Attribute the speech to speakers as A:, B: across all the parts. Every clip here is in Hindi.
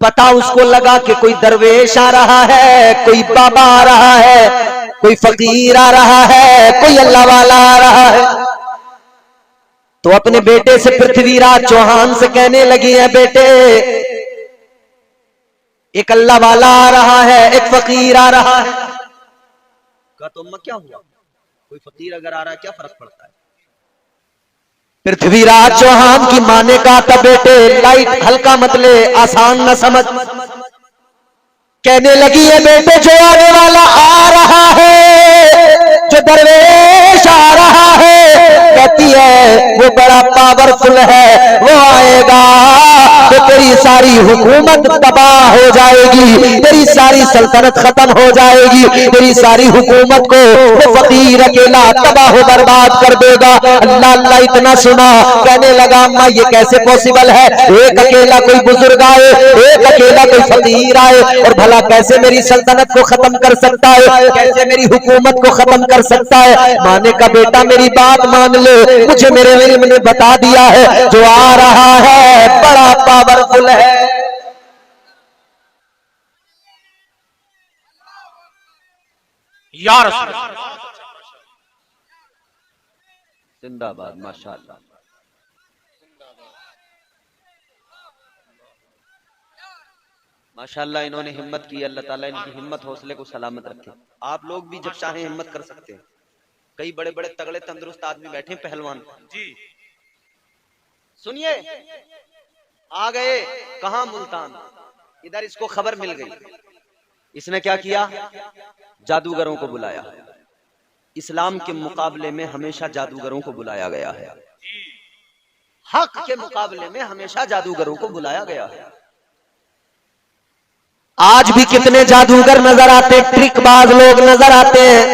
A: पता उसको लगा कि कोई दरवेश आ रहा है, कोई बाबा आ रहा है, कोई फकीर आ रहा है, कोई अल्लाह वाला आ रहा है। तो अपने बेटे से पृथ्वीराज चौहान से कहने लगी है, बेटे एक अल्लाह वाला आ रहा है, एक फकीर आ रहा है। कहा तो अम्मा क्या हुआ, कोई फकीर अगर आ रहा है क्या फर्क पड़ता है। पृथ्वीराज चौहान की मां ने कहा था, बेटे लाइट हल्का मत ले, आसान न समझ। कहने लगी है, बेटे जो आने वाला आ रहा है, जो दरवेश आ रहा है, कहती है वो बड़ा पावरफुल है, वो आएगा तो तेरी सारी हुकूमत तबाह हो जाएगी, तेरी सारी सल्तनत खत्म हो जाएगी, तेरी सारी हुकूमत को वो फकीर अकेला तबाह बर्बाद कर देगा। अल्लाह अल्लाह इतना सुना, कहने लगा अम्मा ये कैसे पॉसिबल है, एक अकेला कोई बुजुर्ग आए, एक अकेला कोई फकीर आए, और भला कैसे मेरी सल्तनत को खत्म कर सकता है, कैसे मेरी हुकूमत को खत्म कर सकता है। माने का बेटा मेरी बात मान ले, मुझे मेरे इल्म ने बता दिया है जो आ रहा है बड़ा पावरफुल है।
B: या रसूल
A: जिंदाबाद, माशाअल्लाह। माशाअल्लाह इन्होंने हिम्मत की, अल्लाह ताला इनकी हिम्मत हौसले को सलामत रखे। आप लोग भी जब चाहें हिम्मत कर सकते हैं। कई बड़े बड़े तगड़े तंदुरुस्त आदमी बैठे पहलवान जी। सुनिए, आ गए कहां, मुल्तान, इधर इसको खबर मिल गई। इसने क्या किया, जादूगरों को बुलाया। इस्लाम के मुकाबले में हमेशा जादूगरों को बुलाया गया है, हक के मुकाबले में हमेशा जादूगरों को बुलाया गया है। आज भी कितने जादूगर नजर आते हैं, ट्रिकबाज लोग नजर आते हैं।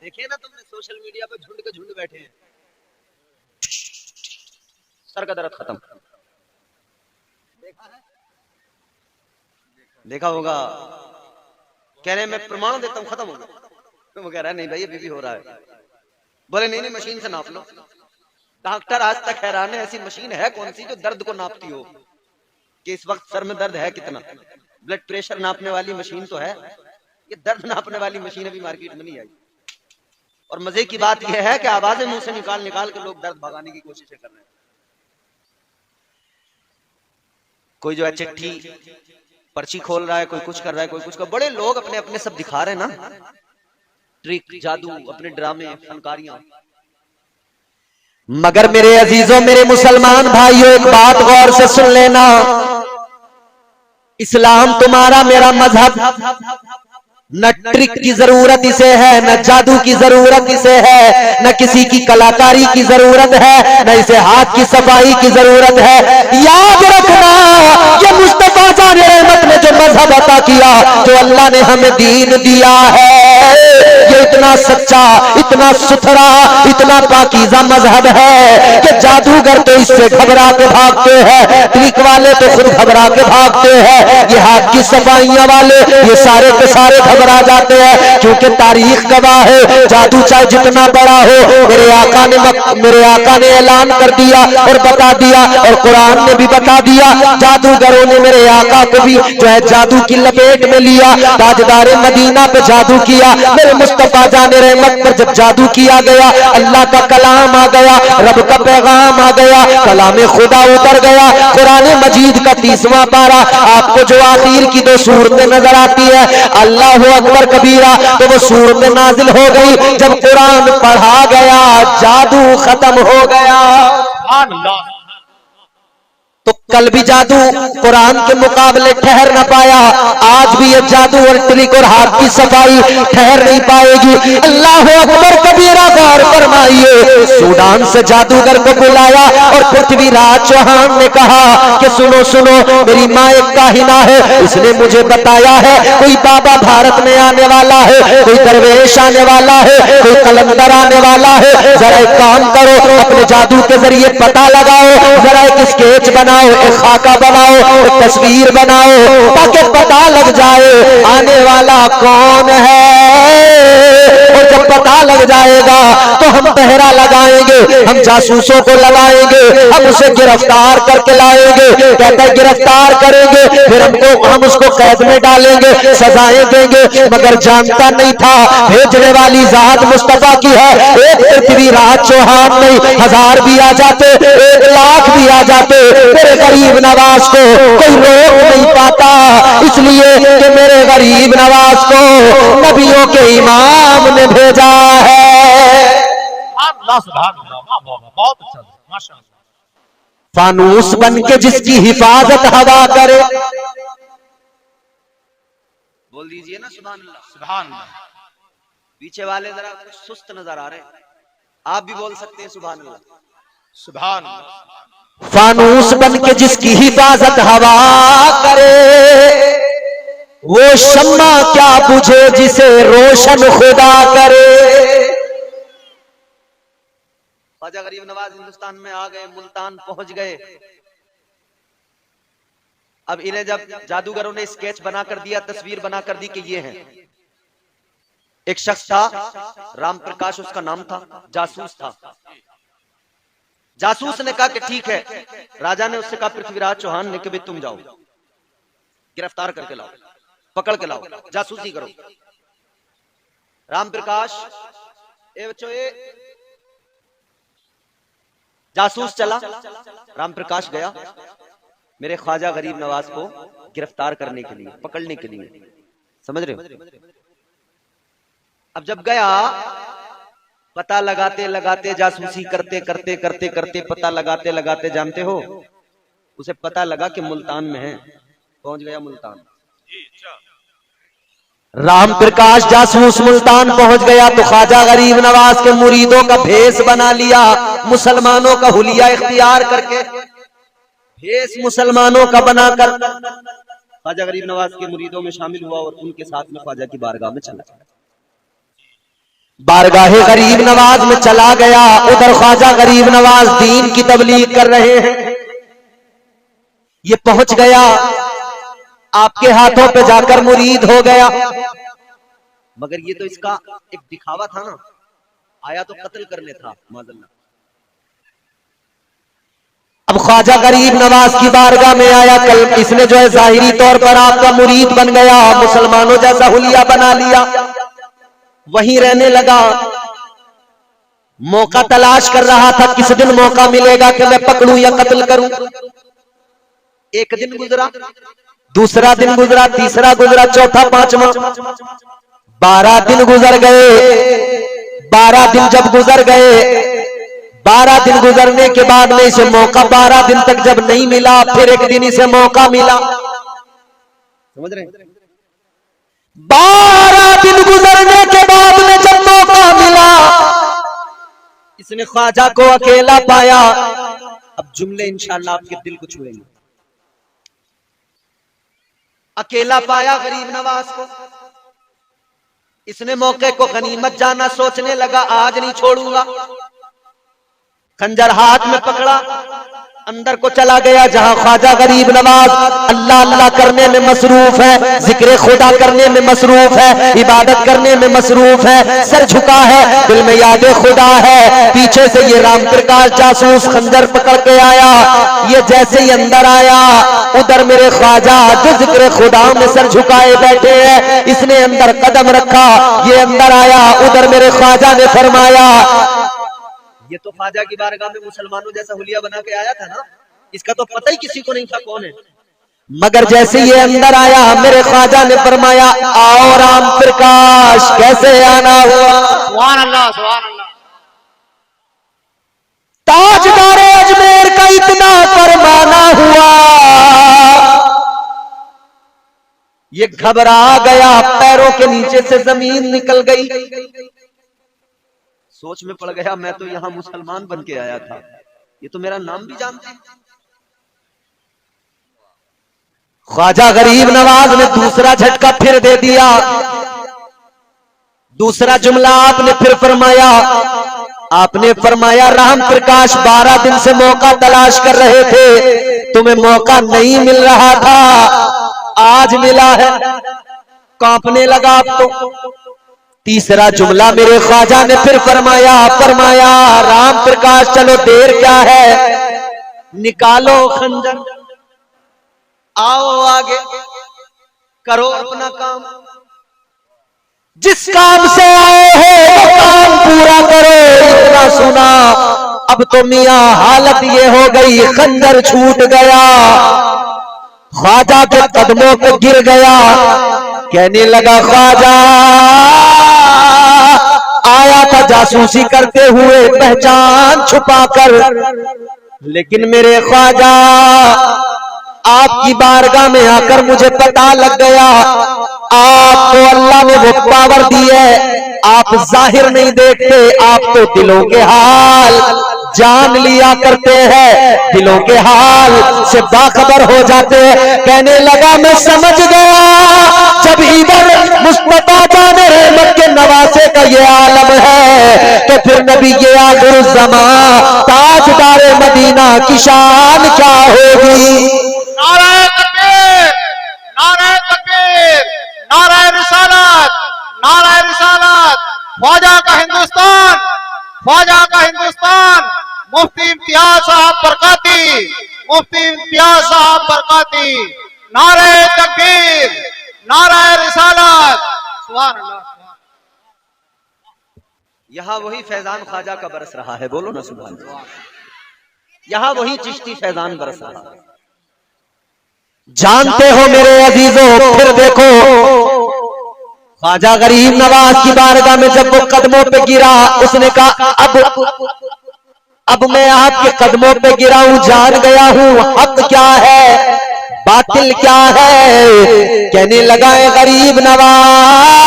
A: देखिए ना तुमने सोशल मीडिया पर झुंड के झुंड बैठे हैं, सर का दर्द खत्म, देखा होगा। कह रहे मैं प्रमाण देता हूं, खत्म हो गया। तो वो कह रहा है नहीं भाई अभी भी हो रहा है। बोले नहीं नहीं मशीन से नाप लो। डॉक्टर आज तक हैरान है, ऐसी मशीन है कौन सी जो दर्द को नापती हो कि इस वक्त सर में दर्द है कितना। ब्लड प्रेशर नापने वाली मशीन तो है, ये दर्द नापने वाली मशीन अभी मार्केट में नहीं आई। और मजे की बात यह है कि आवाजें मुंह से निकाल निकाल के लोग दर्द भगाने की कोशिशें कर रहे हैं। कोई जो है चिट्ठी पर्ची खोल रहा है, कोई कुछ कर रहा है, कोई कुछ कर। बड़े लोग अपने अपने सब दिखा रहे हैं ना, ट्रिक, जादू, अपने ड्रामे, फनकारियां। मगर मेरे अजीजों, मेरे मुसलमान भाइयों, एक बात गौर से सुन लेना। इस्लाम तुम्हारा मेरा मजहब न ट्रिक की जरूरत इसे है, न जादू की जरूरत इसे है, न किसी की कलाकारी की जरूरत है, न इसे हाथ की सफाई की जरूरत है। याद रखना, ये मुस्तफा जाने रहमत ने जो मजहब अता किया, जो अल्लाह ने हमें दीन दिया है, ये इतना सच्चा, इतना सुथरा, इतना पाकीज़ा मजहब है कि जादूगर तो इससे घबरा के भागते हैं, ट्रिक वाले तो खुद घबरा के भागते हैं, ये हाथ की सफाइयां वाले ये सारे के सारे घबरा जाते हैं। क्योंकि तारीख गवाह है, जादू चाहे जितना बड़ा हो, मेरे आका ने ऐलान कर दिया और बता दिया, और कुरान ने भी बता दिया। जादूगरों ने मेरे आका को भी जो है जादू की लपेट में लिया, ताजदारे मदीना पे जादू किया। मेरे मुस्तफा जाने रहमत पर जब जादू किया गया, अल्लाह का कलाम आ गया, रब का पैगाम आ गया, कलाम खुदा उतर गया। कुरान मजीद का 30वां पारा, आपको जो आखिर की 2 सूरतें नजर आती है, अल्लाह अकबर कबीरा, तो वो सूरत नाजिल हो गई। जब कुरान पढ़ा गया, जादू खत्म हो गया। तो कल भी जादू कुरान के मुकाबले ठहर न पाया, आज भी ये जादू और ट्रिक और हाथ की सफाई ठहर नहीं पाएगी। अल्लाह अकबर कबीरा, गौर फरमाइए। सूडान से जादूगर को बुलाया और पृथ्वीराज चौहान ने कहा कि सुनो सुनो, मेरी माँ एक काहिना है, इसने मुझे बताया है कोई बाबा भारत में आने वाला है, कोई दरवेश आने वाला है, कोई कलंदर आने वाला है। जरा एक काम करो, अपने जादू के जरिए पता लगाओ, जरा एक स्केच बनाओ, एक खाका बनाओ, एक तस्वीर बनाओ, ताकि पता लग जाए आने वाला कौन है। को जब पता लग जाएगा तो हम पहरा लगाएंगे, हम जासूसों को लगाएंगे, हम उसे गिरफ्तार करके लाएंगे। कहता है गिरफ्तार करेंगे, फिर हम उसको कैद में डालेंगे, सजाएं देंगे। मगर जानता नहीं था भेजने वाली जात मुस्तफा की है। एक पृथ्वीराज चौहान नहीं, 1000 भी आ जाते, 1 लाख भी आ जाते, मेरे गरीब नवाज को कोई रोक नहीं पाता, इसलिए कि मेरे गरीब नवाज को नबियों के इमाम ने भेजा है।
B: बहुत अच्छा, माशाअल्लाह।
A: फानूस बन के जिसकी हिफाजत हवा करे,
C: बोल दीजिए ना सुभान अल्लाह।
B: सुभान अल्लाह।
C: पीछे वाले जरा कुछ सुस्त नजर आ रहे हैं, आप भी बोल सकते हैं सुभान अल्लाह।
B: सुभान अल्लाह।
A: फानूस बन के जिसकी हिफाजत हवा करे, वो शम्मा क्या बुझे जिसे रोशन खुदा करे।
C: ख्वाजा गरीब नवाज हिंदुस्तान में आ गए, मुल्तान पहुंच गए। अब इन्हें जब जादूगरों ने स्केच बनाकर दिया, तस्वीर बनाकर दी कि ये हैं। एक शख्स था राम प्रकाश, उसका नाम था, जासूस था। जासूस ने कहा कि ठीक है। राजा ने उससे कहा, पृथ्वीराज चौहान ने कि तुम जाओ गिरफ्तार करके लाओ, पकड़ के लाओ, जासूसी करो। राम प्रकाश जासूस चला, राम प्रकाश गया मेरे ख्वाजा गरीब नवाज को गिरफ्तार करने के लिए, पकड़ने के लिए, समझ रहे हो। अब जब गया, पता लगाते लगाते, जासूसी करते करते करते करते, पता लगाते लगाते, जानते हो उसे पता लगा कि मुल्तान में है। पहुंच गया मुल्तान।
A: राम प्रकाश जासूस मुल्तान पहुंच गया तो ख्वाजा गरीब नवाज के मुरीदों का भेष बना लिया, मुसलमानों का हुलिया इख्तियार करके भेष मुसलमानों का बनाकर
C: ख्वाजा गरीब नवाज के मुरीदों में शामिल हुआ और उनके साथ में ख्वाजा की बारगाह में चला गया।
A: बारगाहे गरीब नवाज में चला गया। उधर ख्वाजा गरीब नवाज दीन की तबलीग कर रहे हैं। ये पहुंच गया, आपके हाथों पे जाकर मुरीद हो गया।
C: मगर ये तो इसका एक दिखावा था ना, आया तो कत्ल करने था माज़अल्लाह।
A: अब ख्वाजा गरीब नवाज की बारगाह में आया, कल इसने जो है जाहिरी तौर पर आपका मुरीद बन गया, मुसलमानों जैसा हुलिया बना लिया, वहीं रहने लगा। मौका तलाश कर रहा था, किस दिन मौका मिलेगा कि मैं पकड़ूं या कत्ल करूं।
C: एक दिन गुजरा,
A: दूसरा दिन गुजरा, तीसरा गुजरा, चौथा, पांचवा, 12 दिन गुजर गए। 12 दिन जब गुजर गए, 12 दिन गुजरने के बाद में इसे मौका 12 दिन तक जब नहीं मिला, फिर एक दिन इसे मौका मिला।
C: समझ रहे हैं?
A: 12 दिन गुजरने के बाद में जब मौका मिला, इसने ख्वाजा को अकेला पाया।
C: अब जुमले इंशाअल्लाह आपके दिल को छुएंगे। अकेला पाया गरीब नवाज को, इसने मौके को गनीमत जाना, सोचने लगा आज नहीं छोड़ूंगा।
A: खंजर हाथ में पकड़ा, अंदर को चला गया जहां ख्वाजा गरीब नवाज अल्लाह अल्लाह करने में मसरूफ है, जिक्र खुदा करने में मसरूफ है, इबादत करने में मसरूफ है, सर झुका है, दिल में याद खुदा है। पीछे से ये राम प्रकाश जासूस खंजर पकड़ के आया। ये जैसे ही अंदर आया, उधर मेरे ख्वाजा जो जिक्र खुदा में सर झुकाए बैठे हैं, इसने अंदर कदम रखा। ये अंदर आया, उधर मेरे ख्वाजा ने फरमाया,
C: ये तो ख्वाजा की बारगाह में मुसलमानों जैसा हुलिया बना के आया था ना, इसका तो पता ही किसी को नहीं था कौन है।
A: मगर जैसे ये अंदर आया, मेरे ख्वाजा ने फरमाया, आओ राम प्रकाश, कैसे आना हुआ।
B: सुभान अल्लाह, सुभान अल्लाह।
A: ताजदार अजमेर का इतना फरमाना हुआ, ये घबरा गया, पैरों के नीचे से जमीन निकल गई।
C: सोच में पड़ गया, मैं तो यहाँ मुसलमान बन के आया था, ये तो मेरा नाम भी जानते हैं।
A: ख्वाजा गरीब नवाज ने दूसरा झटका फिर दे दिया। दूसरा जुमला आपने फिर फरमाया, आपने फरमाया राम प्रकाश 12 दिन से मौका तलाश कर रहे थे, तुम्हें मौका नहीं मिल रहा था, आज मिला है। कांपने लगा आप तो। तीसरा जुमला मेरे ख्वाजा ने फिर फरमाया राम प्रकाश चलो देर क्या है, निकालो खंजर, आओ आगे करो अपना काम, जिस काम से आए हो वो काम पूरा करो। इतना सुना, अब तो मियां हालत ये हो गई, खंजर छूट गया, ख्वाजा के कदमों पे गिर गया, कहने लगा ख्वाजा आया था जासूसी करते हुए पहचान छुपाकर, लेकिन मेरे ख्वाजा आपकी बारगाह में आकर मुझे पता लग गया आपको अल्लाह ने वो पावर दी है, आप जाहिर नहीं देखते, आप तो दिलों के हाल जान लिया करते हैं, दिलों के हाल से बाखबर हो जाते हैं। कहने लगा मैं समझ गया, जब इधर मुस्तफा जाने रहमत के नवासे का ये आलम है तो फिर नबी ये आखिर ज़मा ताजदारे मदीना की शान क्या होगी।
B: नाराए तकबीर, नाराए तकबीर, नाराए रिसालत, नाराए रिसालत। ख्वाजा का हिंदुस्तान, ख्वाजा का हिंदुस्तान। मुफ्ती इम्तियाज साहब बरकाती, मुफ्ती इम्तियाज साहब बरकाती। नाराए तकबीर, नाराए रिसालत। सुभान अल्लाह।
C: यहां वही फैजान ख्वाजा का बरस रहा है, बोलो ना सुभान अल्लाह। यहां वही चिश्ती फैजान बरस रहा है।
A: जानते हो मेरे अजीजों, फिर देखो ख्वाजा गरीब नवाज की बारगाह में जब वो कदमों पे गिरा, उसने कहा अब मैं आपके कदमों पे गिरा हूं, जान गया हूं हक क्या है बातिल क्या है। कहने लगा है गरीब नवाज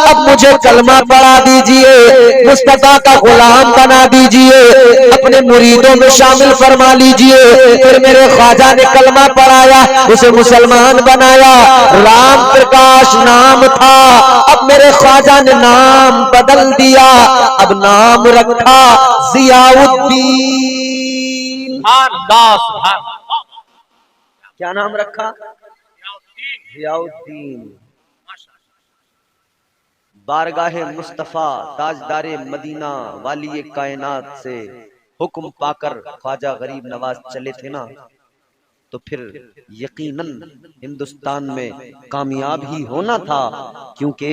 A: अब मुझे कलमा पढ़ा दीजिए, मुस्तफा का गुलाम बना दीजिए, अपने मुरीदों में शामिल फरमा लीजिए। फिर मेरे ख्वाजा ने कलमा पढ़ाया, उसे मुसलमान बनाया, राम प्रकाश नाम था, अब मेरे ख्वाजा ने नाम बदल दिया, अब नाम रखा जियाउद्दीन। क्या नाम रखा? जियाउद्दीन। बारगाहे मुस्तफा ताजदारे मदीना वाली कायनात से हुक्म पाकर ख्वाजा गरीब नवाज चले थे ना, तो फिर यकीनन हिंदुस्तान में कामयाब ही होना था, क्योंकि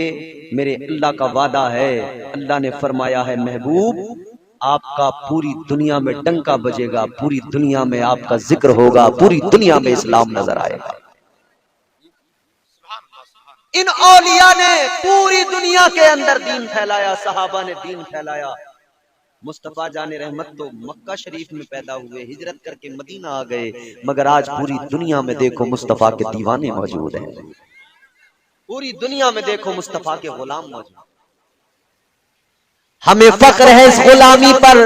A: मेरे अल्लाह का वादा है, अल्लाह ने फरमाया है महबूब आपका पूरी दुनिया में डंका बजेगा, पूरी दुनिया में आपका जिक्र होगा, पूरी दुनिया में इस्लाम नजर आएगा। इन औलिया ने पूरी दुनिया के अंदर दीन फैलाया, सहाबा ने दीन फैलाया। मुस्तफा जाने रहमत तो मक्का शरीफ में पैदा हुए, हिजरत करके मदीना आ गए, मगर आज पूरी दुनिया में देखो मुस्तफा के दीवाने मौजूद हैं, पूरी दुनिया में देखो मुस्तफा के गुलाम मौजूद। हमें फख्र है इस गुलामी पर,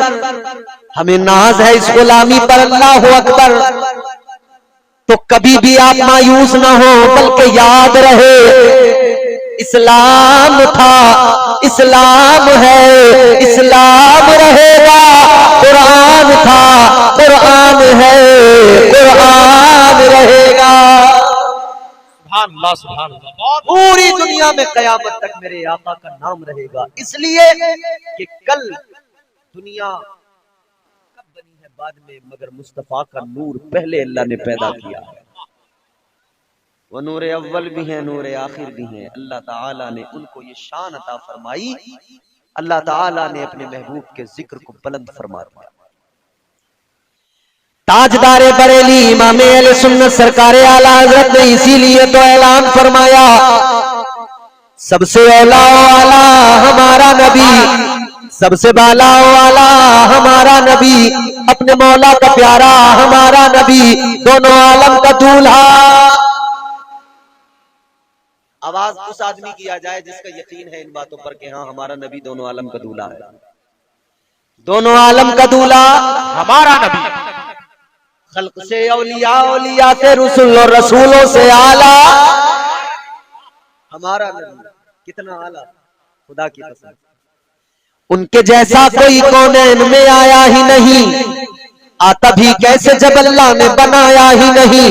A: हमें नाज है इस गुलामी पर। अल्लाह अकबर। तो कभी भी आप मायूस ना हो, बल्कि याद रहे इस्लाम था, इस्लाम है, इस्लाम रहेगा। कुरान था, कुरान है, कुरान रहेगा। पूरी दुनिया में कयामत तक मेरे आका का नाम रहेगा, इसलिए कि कल दुनिया कब बनी है बाद में, मगर मुस्तफा का नूर पहले अल्लाह ने पैदा किया है। वो नूर अव्वल भी है, नूर आखिर भी है। अल्लाह ताला ने उनको ये शान अता फरमाई, अल्लाह ताला ने अपने महबूब के जिक्र को बुलंद फरमा दिया। ताजदारे बरेली इमाम अहले सुन्नत सरकार आला हजरत ने इसीलिए तो ऐलान फरमाया, सबसे औला वाला हमारा नबी, सबसे बाला वाला हमारा नबी, अपने मौला का प्यारा हमारा नबी, दोनों आलम का दूल्हा। आवाज उस आदमी की आ जाए जिसका यकीन है इन बातों पर कि हाँ हमारा नबी दोनों आलम का दूल्हा है, दोनों आलम का दूल्हा
B: हमारा नबी।
A: खल्क से औलिया, औलिया से रसूल और रसूलों से आला हमारा नबी। कितना आला, खुदा की कसम। उनके जैसा कोई कौनैन में आया ही नहीं, तभी कैसे जब अल्लाह ने बनाया ही नहीं,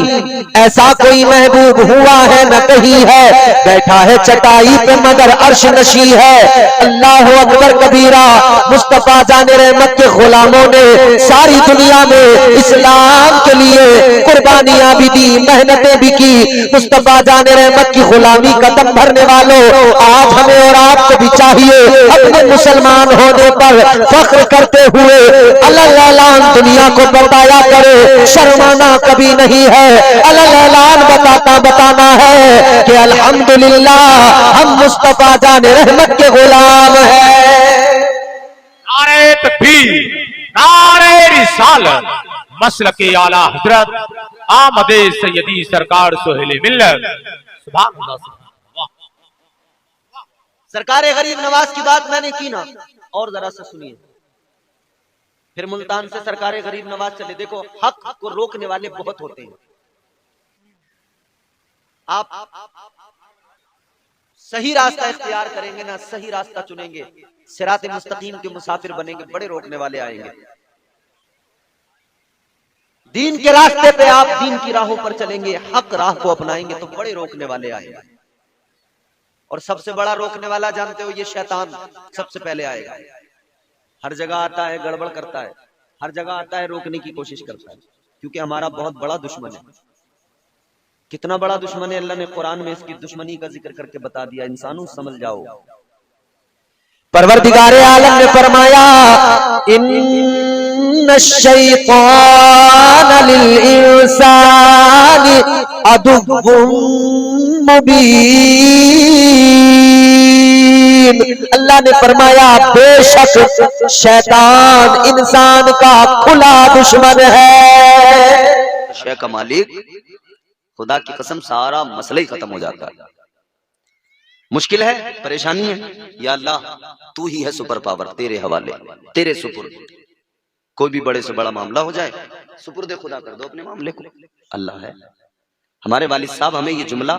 A: ऐसा कोई महबूब हुआ है न कहीं है, बैठा है चटाई पे मगर अर्श नशी है। अल्लाह अकबर कबीरा। मुस्तफा जाने रहमत के गुलामों ने सारी दुनिया में इस्लाम के लिए कुर्बानियां भी दी, मेहनतें भी की। मुस्तफा जाने रहमत की गुलामी कदम भरने वालों, आज हमें और आपको भी चाहिए अपने मुसलमान होने पर फख्र करते हुए अल्लाह ऐलान दुनिया को बताया करे, शर्माना कभी नहीं है। अलग ऐलान बताना है कि अल्हम्दुलिल्लाह हम मुस्तफा जाने रहमत के गुलाम हैं।
B: नारे तकबीर, नारे रिसालत, मसलके आला हजरत आमदे सैयदी सरकार सोहेल मिल्लत। सुभान अल्लाह।
C: सरकार गरीब नवाज की बात मैंने की ना, और जरा से सुनिए, फिर मुल्तान से सरकार गरीब नवाज चले। देखो, हक को रोकने वाले बहुत होते हैं। आप सही रास्ता इख्तियार करेंगे ना, सही रास्ता चुनेंगे, सिरात मुस्तकीम के मुसाफिर बनेंगे, बड़े रोकने वाले आएंगे। दीन के रास्ते पे आप दीन की राहों पर चलेंगे, हक राह को अपनाएंगे तो बड़े रोकने वाले आएंगे। और सबसे बड़ा रोकने वाला जानते हो, ये शैतान सबसे पहले आएगा। हर जगह आता है, गड़बड़ करता है, हर जगह आता है, रोकने की कोशिश करता है, क्योंकि हमारा बहुत बड़ा दुश्मन है। कितना बड़ा दुश्मन है, अल्लाह ने कुरान में इसकी दुश्मनी का जिक्र करके बता दिया। इंसानों समझ जाओ।
A: परवरदिगारे आलम ने फरमाया, इन्नश शैतान लिल इंसानी अदुव्वुम मुबीन। अल्लाह ने फरमाया, बेशक शैतान इंसान का खुला दुश्मन है।
C: शेख का मालिक खुदा की कसम सारा मसला ही खत्म हो जाता है। मुश्किल है, परेशानी है, या अल्लाह तू ही है सुपर पावर, तेरे हवाले, तेरे सुपुर्द। कोई भी बड़े से बड़ा मामला हो जाए, सुपुर्द खुदा कर दो अपने मामले को, अल्लाह है। हमारे वालिद साहब हमें ये जुमला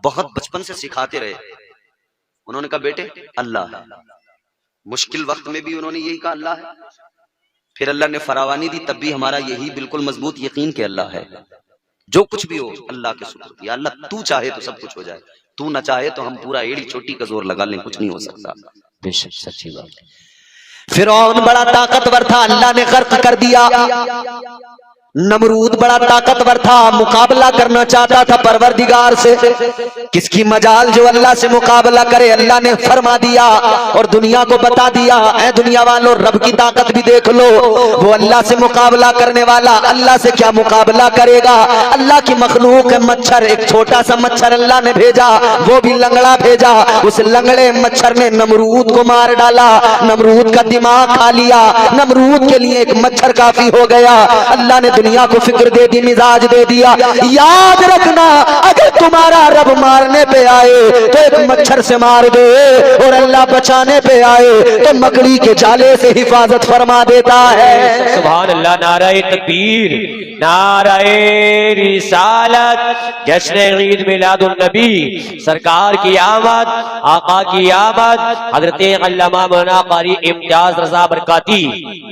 C: बहुत बचपन से सिखाते रहे। उन्होंने कहा, बेटे अल्लाह है। मुश्किल वक्त में भी उन्होंने यही कहा, अल्लाह है। फिर अल्लाह ने फरावानी दी, तब भी हमारा यही बिल्कुल मजबूत यकीन कि अल्लाह है। जो कुछ भी हो अल्लाह के सुपुर्द। या अल्लाह तू चाहे तो सब कुछ हो जाए, तू ना चाहे तो हम पूरा एड़ी चोटी का जोर लगा लें, कुछ नहीं हो सकता।
A: बेशक सच्ची बात। फिरौन बड़ा ताकतवर था, अल्लाह ने गर्क कर दिया। नमरूद बड़ा ताकतवर था, मुकाबला करना चाहता था परवरदिगार से। किसकी मजाल जो अल्लाह से मुकाबला करे, अल्लाह ने फरमा दिया और दुनिया को बता दिया, ऐ दुनिया वालों रब की ताकत भी देख लो। वो अल्लाह से मुकाबला करने वाला अल्लाह से क्या मुकाबला करेगा। अल्लाह की मखलूक है मच्छर, एक छोटा सा मच्छर अल्लाह ने भेजा, वो भी लंगड़ा भेजा। उस लंगड़े मच्छर ने नमरूद को मार डाला, नमरूद का दिमाग खा लिया। नमरूद के लिए एक मच्छर काफी हो गया। अल्लाह ने दुनिया को फिक्र दे दी, मिजाज दे दिया। याद रखना, अगर तुम्हारा रब मारने पे आए तो एक मच्छर से मार दे, और अल्लाह बचाने पे आए तो मकड़ी के जाले से हिफाजत फरमा देता है।
D: सुभान अल्लाह। नाराए तकबीर, नाराए रिसालत, जश्न ईद मिलादुन नबी, सरकार की आमद, आका की आमद, हजरत अल्लामा मौलाना कारी इम्तियाज रजा बरकाती।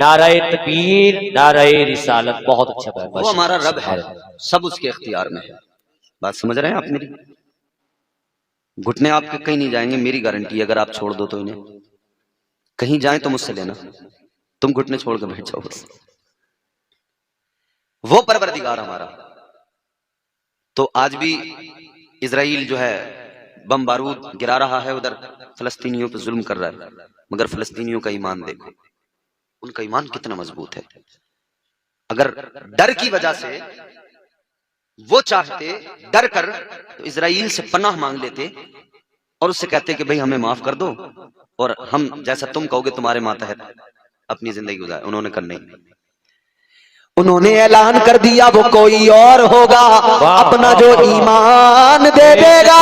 D: नाराए तकबीर, नाराए रिसालत। बहुत अच्छा है।
C: वो हमारा रब है, सब उसके इख्तियार में है। बात समझ रहे हैं आप मेरी? घुटने आपके कहीं नहीं जाएंगे, मेरी गारंटी है। अगर आप छोड़ दो तो इन्हें, कहीं जाए तो मुझसे लेना, तुम घुटने छोड़ के बैठ जाओ बस। वो परवरदिगार हमारा। तो आज भी इजराइल जो है बम बारूद गिरा रहा है, उधर फलस्तीनियों पे जुल्म कर रहा है, मगर फलस्तीनियों का ईमान देखो, उनका ईमान कितना मजबूत है। अगर डर की वजह से वो चाहते डर कर तो इजराइल से पनाह मांग लेते और उससे कहते कि भाई हमें माफ कर दो और हम जैसा तुम कहोगे तुम्हारे मातहत अपनी जिंदगी गुजारे। उन्होंने कर नहीं,
A: उन्होंने ऐलान कर दिया वो कोई और होगा, अपना जो ईमान दे देगा,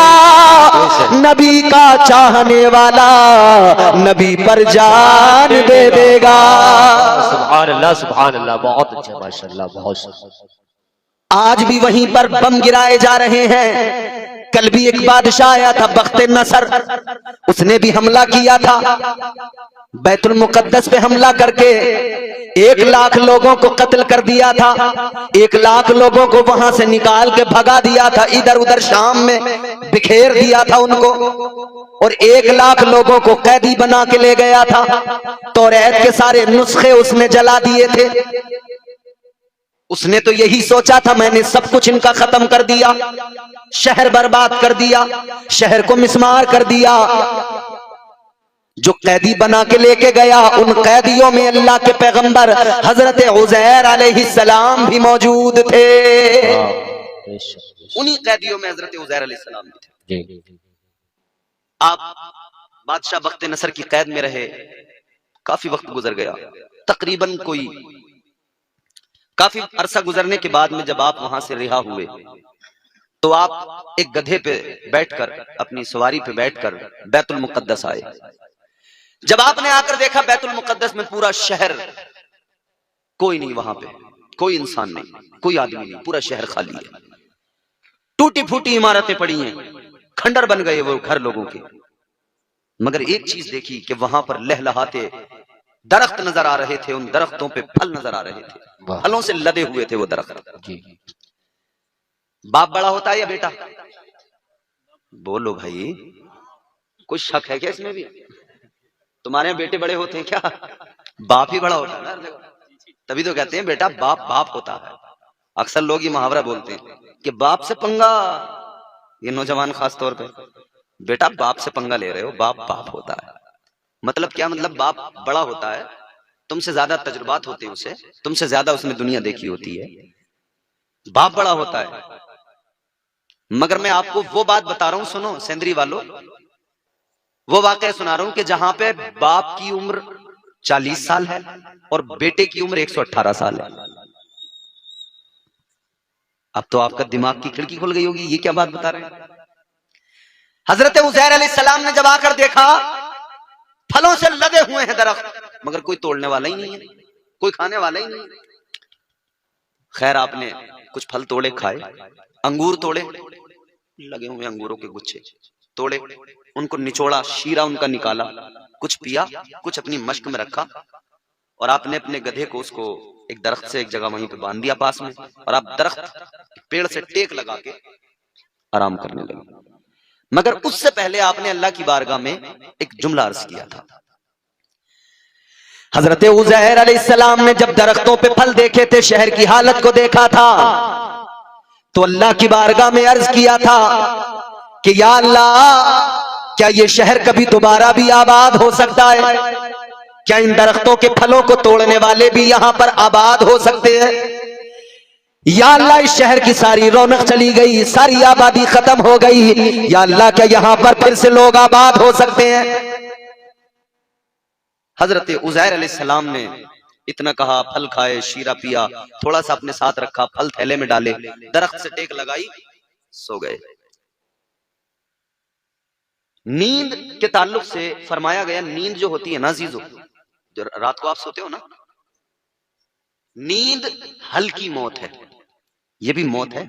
A: नबी का चाहने वाला नबी पर जान दे देगा।
D: सुभान अल्लाह, सुभान अल्लाह। बहुत अच्छा, माशाअल्लाह, बहुत।
A: आज भी वहीं पर बम गिराए जा रहे हैं। कल भी एक बादशाह आया था बख्ते नसर, उसने भी हमला किया था। बैतुल मुकद्दस पे हमला करके 1 लाख लोगों को कत्ल कर दिया था। 1 लाख लोगों को वहां से निकाल के भगा दिया था, इधर उधर शाम में बिखेर दिया था उनको, और 1 लाख लोगों को कैदी बना के ले गया था। तौरात के सारे नुस्खे उसने जला दिए थे। उसने तो यही सोचा था मैंने सब कुछ इनका खत्म कर दिया, शहर बर्बाद कर दिया, शहर को मिस्मार कर दिया। जो कैदी बना के लेके गया, उन कैदियों में अल्लाह के पैगंबर हजरत उज़ैर अलैहिस्सलाम भी मौजूद थे। उन्हीं कैदियों में हजरत उज़ैर अलैहिस्सलाम भी थे। आप बादशाह बख्त नसर की कैद में रहे, काफी वक्त गुजर गया, तकरीबन कोई काफी अरसा गुजरने के बाद में जब आप वहां से रिहा हुए तो आप एक गधे पे बैठकर, अपनी सवारी पे बैठकर बैतुल मुकद्दस आए। जब आपने आकर देखा बैतुल मुकद्दस में पूरा शहर, कोई नहीं वहां पे, कोई इंसान नहीं, कोई आदमी नहीं, पूरा शहर खाली है। टूटी फूटी इमारतें पड़ी हैं, खंडर बन गए वो घर लोगों के। मगर एक चीज देखी कि वहां पर लहलहाते दरख्त नजर आ रहे थे, उन दरख्तों पे फल नजर आ रहे थे, फलों से लदे हुए थे वो दरख्त। बाप बड़ा होता है या बेटा? बोलो भाई, कुछ शक है क्या इसमें भी? तुम्हारे यहाँ बेटे बड़े होते हैं क्या? बाप ही बड़ा होता है ना, तभी तो कहते हैं बेटा बाप बाप होता है। अक्सर लोग ये मुहावरा बोलते हैं कि बाप से पंगा, ये नौजवान खास तौर पे, बेटा बाप से पंगा ले रहे हो, बाप बाप होता है। मतलब क्या? मतलब बाप बड़ा होता है, तुमसे ज्यादा तजुर्बात होते हैं उसे, तुमसे ज्यादा उसने दुनिया देखी होती है, बाप बड़ा होता है। मगर मैं आपको वो बात बता रहा हूं, सुनो सेंद्री वालों, वो वाकया सुना रहा हूं कि जहां पे बाप की उम्र 40 साल है और बेटे की उम्र 118 साल है। अब तो आपका दिमाग की खिड़की खुल गई होगी, ये क्या बात बता रहे हैं? हजरत उज़ैर अलैहिस्सलाम ने जब आकर देखा फलों से लदे हुए हैं दरख्त, मगर कोई तोड़ने वाला ही नहीं है, कोई खाने वाला ही नहीं। खैर आपने कुछ फल तोड़े, खाए, अंगूर तोड़े, लगे हुए अंगूरों के गुच्छे तोड़े, उनको निचोड़ा, शीरा उनका निकाला, कुछ पिया, कुछ अपनी मश्क में रखा, और आपने अपने गधे को उसको एक दरख्त से एक जगह वहीं पे बांध दिया पास में, और आप दरख्त पेड़ से टेक लगा के आराम करने लगे। मगर उससे पहले आपने अल्लाह की बारगाह में एक जुमला अर्ज किया था। हजरत उज़ैर अलैहिस्सलाम ने जब दरख्तों पे फल देखे थे, शहर की हालत को देखा था, तो अल्लाह की बारगाह में अर्ज किया था कि या अल्लाह, क्या ये शहर कभी दोबारा भी आबाद हो सकता है? क्या इन दरख्तों के फलों को तोड़ने वाले भी यहां पर आबाद हो सकते हैं? या अल्लाह, इस शहर की सारी रौनक चली गई, सारी आबादी खत्म हो गई, या अल्लाह क्या यहां पर फिर से लोग आबाद हो सकते हैं? हजरत उज़ैर अलैहिस्सलाम ने इतना कहा, फल खाए, शीरा पिया, थोड़ा सा अपने साथ रखा, फल थैले में डाले, दरख्त से टेक लगाई, सो गए। नींद के ताल्लुक से फरमाया गया, नींद जो होती है ना अजीजों, जो रात को आप सोते हो ना, नींद हल्की मौत है, ये भी मौत है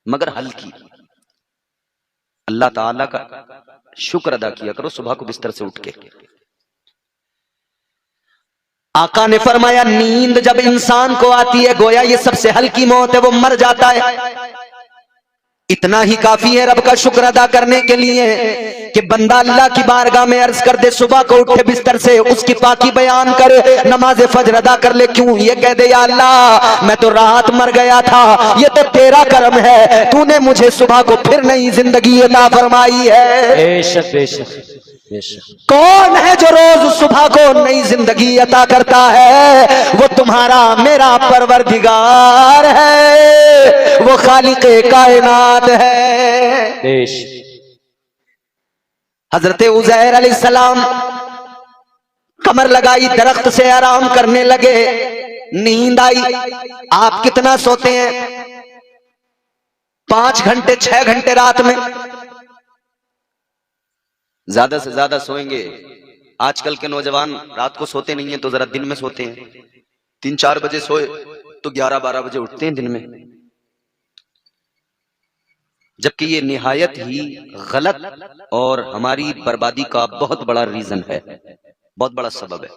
A: मगर हल्की। अल्लाह ताला का शुक्र अदा किया करो सुबह को बिस्तर से उठ के। आका ने फरमाया, नींद जब इंसान को आती है, गोया ये सबसे हल्की मौत है, वो मर जाता है। इतना ही काफी है रब का शुक्र अदा करने के लिए कि बंदा अल्लाह की बारगाह में अर्ज कर दे, सुबह को उठे बिस्तर से, उसकी पाकी बयान करे, नमाज फजर अदा कर ले। क्यों? ये कह दे, या अल्लाह, मैं तो रात मर गया था, ये तो तेरा करम है, तूने मुझे सुबह को फिर नई जिंदगी अता फरमाई है।
D: बेशक बेशक बेशक।
A: कौन है जो रोज सुबह को नई जिंदगी अता करता है? वो तुम्हारा मेरा परवरदिगार है, वो खालिक़े कायनात है। हजरत उज़ैर अलैहिस्सलाम कमर लगाई, दरख्त से आराम करने लगे, नींद आई। आप कितना सोते हैं? 5 घंटे 6 घंटे रात में, ज्यादा से ज्यादा सोएंगे। आजकल के नौजवान रात को सोते नहीं है तो जरा दिन में सोते हैं। 3-4 बजे सोए तो 11-12 बजे उठते हैं दिन में, जबकि ये निहायत ही गलत और हमारी बर्बादी का बहुत बड़ा रीजन है।
C: बहुत बड़ा सबब है।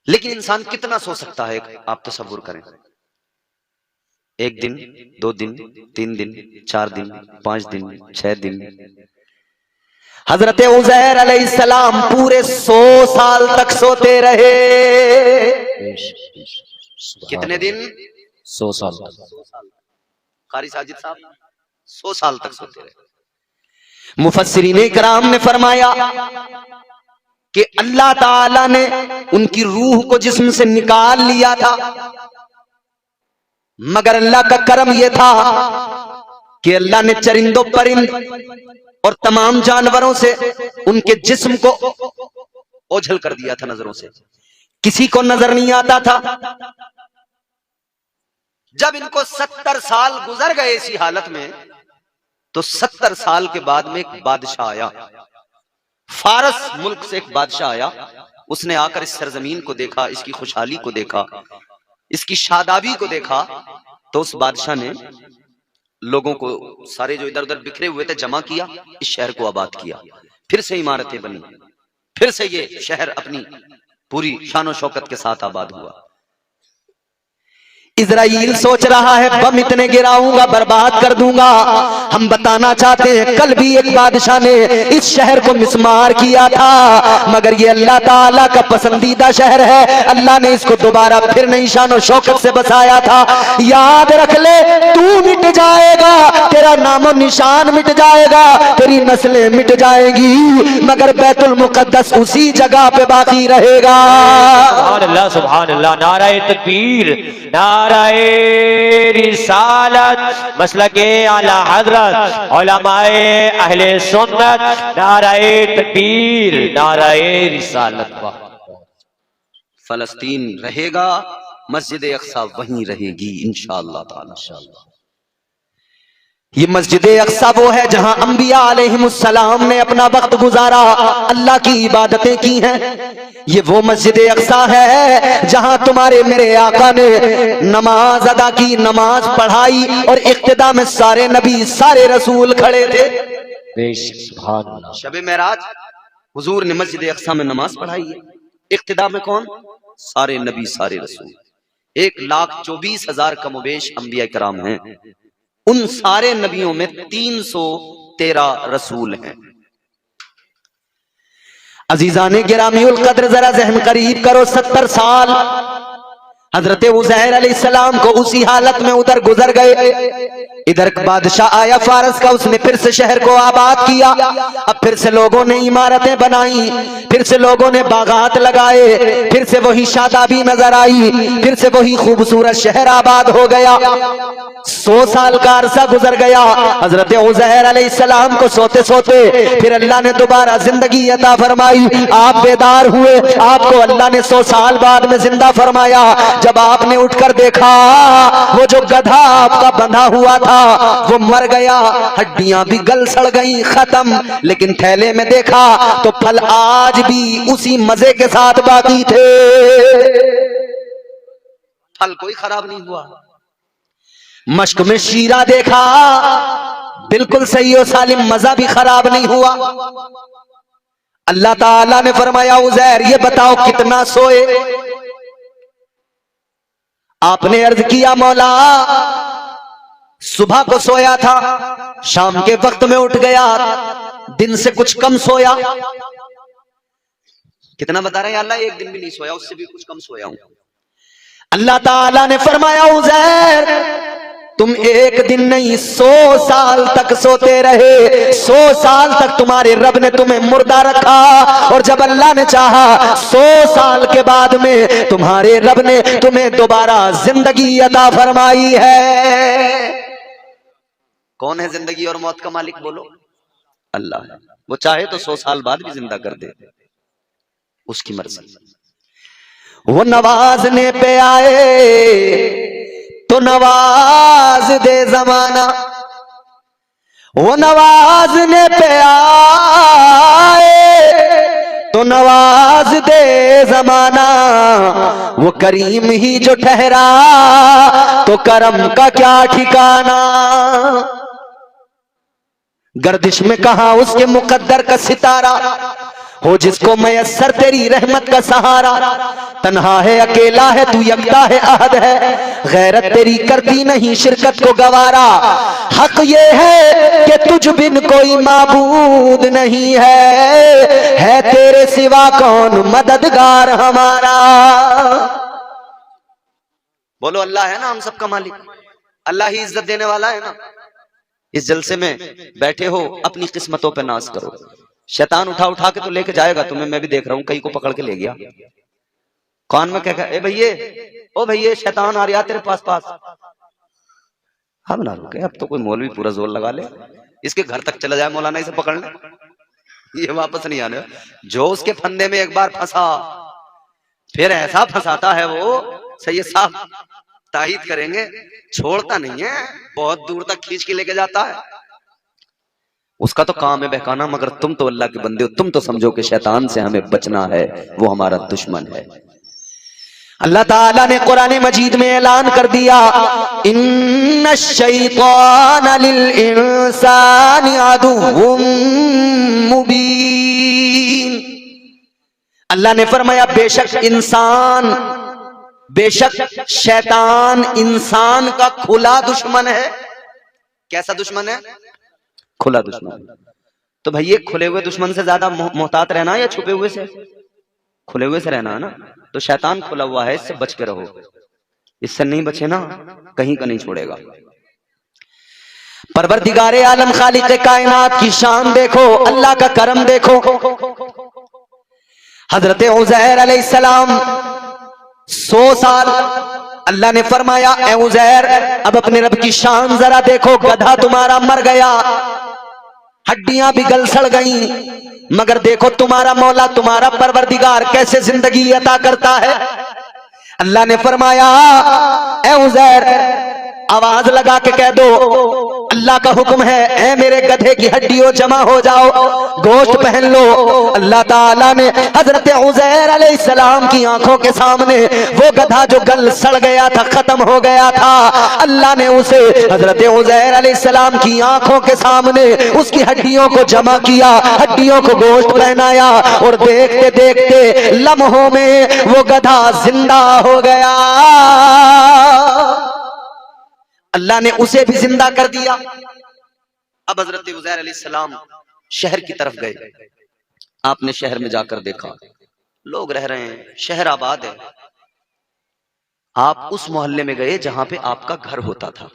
C: लेकिन इंसान कितना सो सकता है आप तसव्वुर करें। 1 दिन, 2 दिन, 3 दिन, 4 दिन, 5 दिन, 6 दिन। हजरत उज़ैर अलैहिस्सलाम पूरे 100 साल तक सोते रहे। कितने दिन?
D: 100 साल।
C: कारी साजिद साहब 100 साल तक सोते रहे। मुफस्सिरीन इकराम ने फरमाया कि अल्लाह ताला ने उनकी रूह को जिस्म से निकाल लिया था, मगर अल्लाह का करम यह था कि अल्लाह ने चरिंदों परिंद और तमाम जानवरों से उनके जिस्म को ओझल कर दिया था नजरों से, किसी को नजर नहीं आता था। जब इनको 70 साल गुजर गए इसी हालत में, तो 70 साल के बाद में एक बादशाह आया, फारस मुल्क से एक बादशाह आया। उसने आकर इस सरजमीन को देखा, इसकी खुशहाली को देखा, इसकी शादाबी को देखा, तो उस बादशाह ने लोगों को सारे जो इधर उधर बिखरे हुए थे जमा किया, इस शहर को आबाद किया, फिर से इमारतें बनी, फिर से ये शहर अपनी पूरी शानो शौकत के साथ आबाद हुआ। इजराइल सोच रहा है बम इतने गिराऊंगा बर्बाद कर दूंगा। हम बताना चाहते हैं कल भी एक बादशाह ने इस शहर को मिस्मार किया था, मगर ये अल्लाह ताला का पसंदीदा शहर है। अल्लाह ने इसको दोबारा फिर नई शान और शौकत से बसाया था। याद रख ले, तू मिट जाएगा, तेरा नामो निशान मिट जाएगा, तेरी नस्लें मिट जाएंगी, मगर बैतुल मुकद्दस उसी जगह पे बाकी रहेगा।
D: सुभान अल्लाह, सुभान अल्लाह। नाराए तकबीर, नाराए रिसालत, मसलके आला हजरत, उलमाए अहले सुन्नत, नाराए तकबीर, नाराए रिसालत।
C: फलस्तीन रहेगा, मस्जिद अक्सा वहीं रहेगी इंशाअल्लाह ताला। ये मस्जिद अक्सा वो है जहां अंबिया अलैहिमुस्सलाम ने अपना वक्त गुजारा, अल्लाह की इबादतें की हैं। ये वो मस्जिद अक्सा है जहां तुम्हारे मेरे आका ने नमाज अदा की, नमाज पढ़ाई, और इक्तिदा में सारे नबी सारे रसूल खड़े थे।
D: सुभान अल्लाह।
C: शबे मेराज हुजूर ने मस्जिद अक्सा में नमाज पढ़ाई है। इक्तिदा में कौन? सारे नबी सारे रसूल। 1,24,000 कमोबेश अंबिया किराम हैं। उन सारे नबियों में 313 रसूल हैं। अजीजाने गिरामीउल कद्र, जरा जहन करीब करो, 70 साल हजरत उज़ैर अलैहिस्सलाम को उसी हालत में उधर गुजर गए। इधर बादशाह आया फारस का, उसने फिर से शहर को आबाद किया। अब फिर से लोगों ने इमारतें बनाई, फिर से लोगों ने बागात लगाए, फिर से वही शादाबी नजर आई, फिर से वही खूबसूरत शहर आबाद हो गया। 100 साल का अरसा गुजर गया। हजरत उज़ैर अलैहिस्सलाम को सोते सोते फिर अल्लाह ने दोबारा जिंदगी अता फरमाई। आप बेदार हुए, आपको अल्लाह ने 100 साल बाद में जिंदा फरमाया। जब आपने उठकर देखा, वो जो गधा आपका बंधा हुआ था वो मर गया, हड्डियां भी गल सड़ गई, खत्म। लेकिन थैले में देखा तो फल आज भी उसी मजे के साथ बाकी थे, फल कोई खराब नहीं हुआ। मश्क में शीरा देखा, बिल्कुल सही और सालिम, मजा भी खराब नहीं हुआ। अल्लाह ताला ने फरमाया उज़ैर ये बताओ कितना सोए? आपने अर्ज किया मौला सुबह को सोया था, शाम के वक्त में उठ गया, दिन से कुछ कम सोया। कितना बता रहे हैं अल्लाह? 1 दिन भी नहीं सोया, उससे भी कुछ कम सोया हूं। अल्लाह ताला ने फरमाया उज़ैर तुम 1 दिन नहीं 100 साल तक सोते रहे। 100 साल तक तुम्हारे रब ने तुम्हें मुर्दा रखा, और जब अल्लाह ने चाहा 100 साल के बाद में तुम्हारे रब ने तुम्हें दोबारा जिंदगी अता फरमाई है। कौन है जिंदगी और मौत का मालिक? बोलो अल्लाह है। वो चाहे तो 100 साल बाद भी जिंदा कर दे, उसकी मर्जी। वो नवाजने पे आए तो नवाज दे जमाना, वो नवाजने पे आए तो नवाज दे जमाना। वो करीम ही जो ठहरा तो करम का क्या ठिकाना। गर्दिश में कहा उसके मुकद्दर का सितारा,
A: हो जिसको मयस्सर तेरी रहमत का सहारा। तन्हा है अकेला है तू यकता है अहद है, गैरत तेरी करती नहीं शिरकत को गवारा। हक ये है कि तुझ बिन कोई माबूद नहीं है तेरे सिवा कौन मददगार हमारा।
C: बोलो अल्लाह है ना हम सबका मालिक, अल्लाह ही इज्जत देने वाला है ना। इस जलसे में बैठे हो, अपनी किस्मतों पे नाज करो। शैतान उठा उठा के तो लेके जाएगा तुम्हें, मैं भी देख रहा हूं, कई को पकड़ के ले गया कान में क्या ए भैये, ओ भैये शैतान आ रहा तेरे पास पास। हम ना रुके, अब तो कोई मौलवी पूरा जोर लगा ले, इसके घर तक चला जाए मौलाना इसे पकड़ ले, ये वापस नहीं आने। जो उसके फंदे में एक बार फंसा फिर ऐसा फंसाता है वो, सैयद साहब ताहीद करेंगे, छोड़ता नहीं है, बहुत दूर तक खींच के लेके जाता है। उसका तो काम है बहकाना, मगर तुम तो अल्लाह के बंदे हो, तुम तो समझो कि शैतान से हमें बचना है, वो हमारा दुश्मन है। अल्लाह ताला ने कुरान मजीद में ऐलान कर दिया, इन्ना शैतान लिल इंसानी अदुव्वुम मुबीन। अल्लाह ने फरमाया बेशक शैतान इंसान का खुला दुश्मन है। कैसा दुश्मन है? खुला दुश्मन। तो भैया खुले हुए दुश्मन से ज्यादा मोहतात रहना या छुपे हुए से? खुले हुए से रहना है ना। तो शैतान खुला हुआ है, इससे बच के रहो, इससे नहीं बचे ना कहीं का नहीं छोड़ेगा। परवरदिगारे आलम खालिक कायनात की शान देखो, अल्लाह का करम देखो। हजरत उज़ैर अलैहिस्सलाम 100 साल अल्लाह ने फरमाया, ए उज़ैर अब अपने रब की शान जरा देखो, गधा तुम्हारा मर गया, हड्डियां भी गल सड़ गई, मगर देखो तुम्हारा मौला तुम्हारा परवरदिगार कैसे जिंदगी अता करता है। अल्लाह ने फरमाया, ए उज़ैर आवाज लगा के कह दो अल्लाह का हुक्म है, ए मेरे गधे की हड्डियों जमा हो जाओ, गोश्त पहन लो। अल्लाह ताला ने हजरत उज़ैर अलैहिस्सलाम की आंखों के सामने वो गधा जो गल सड़ गया था, खत्म हो गया था, अल्लाह ने उसे हजरत उज़ैर अलैहिस्सलाम की आंखों के सामने उसकी हड्डियों को जमा किया, हड्डियों को गोश्त पहनाया, और देखते देखते लम्हों में वो गधा जिंदा हो गया। अल्लाह ने उसे भी जिंदा कर दिया। अब हजरत उज़ैर अलैहिस्सलाम शहर की तरफ गए। आपने शहर में जाकर देखा लोग रह रहे हैं, शहर आबाद है। आप उस मोहल्ले में गए जहां पे आपका घर होता था।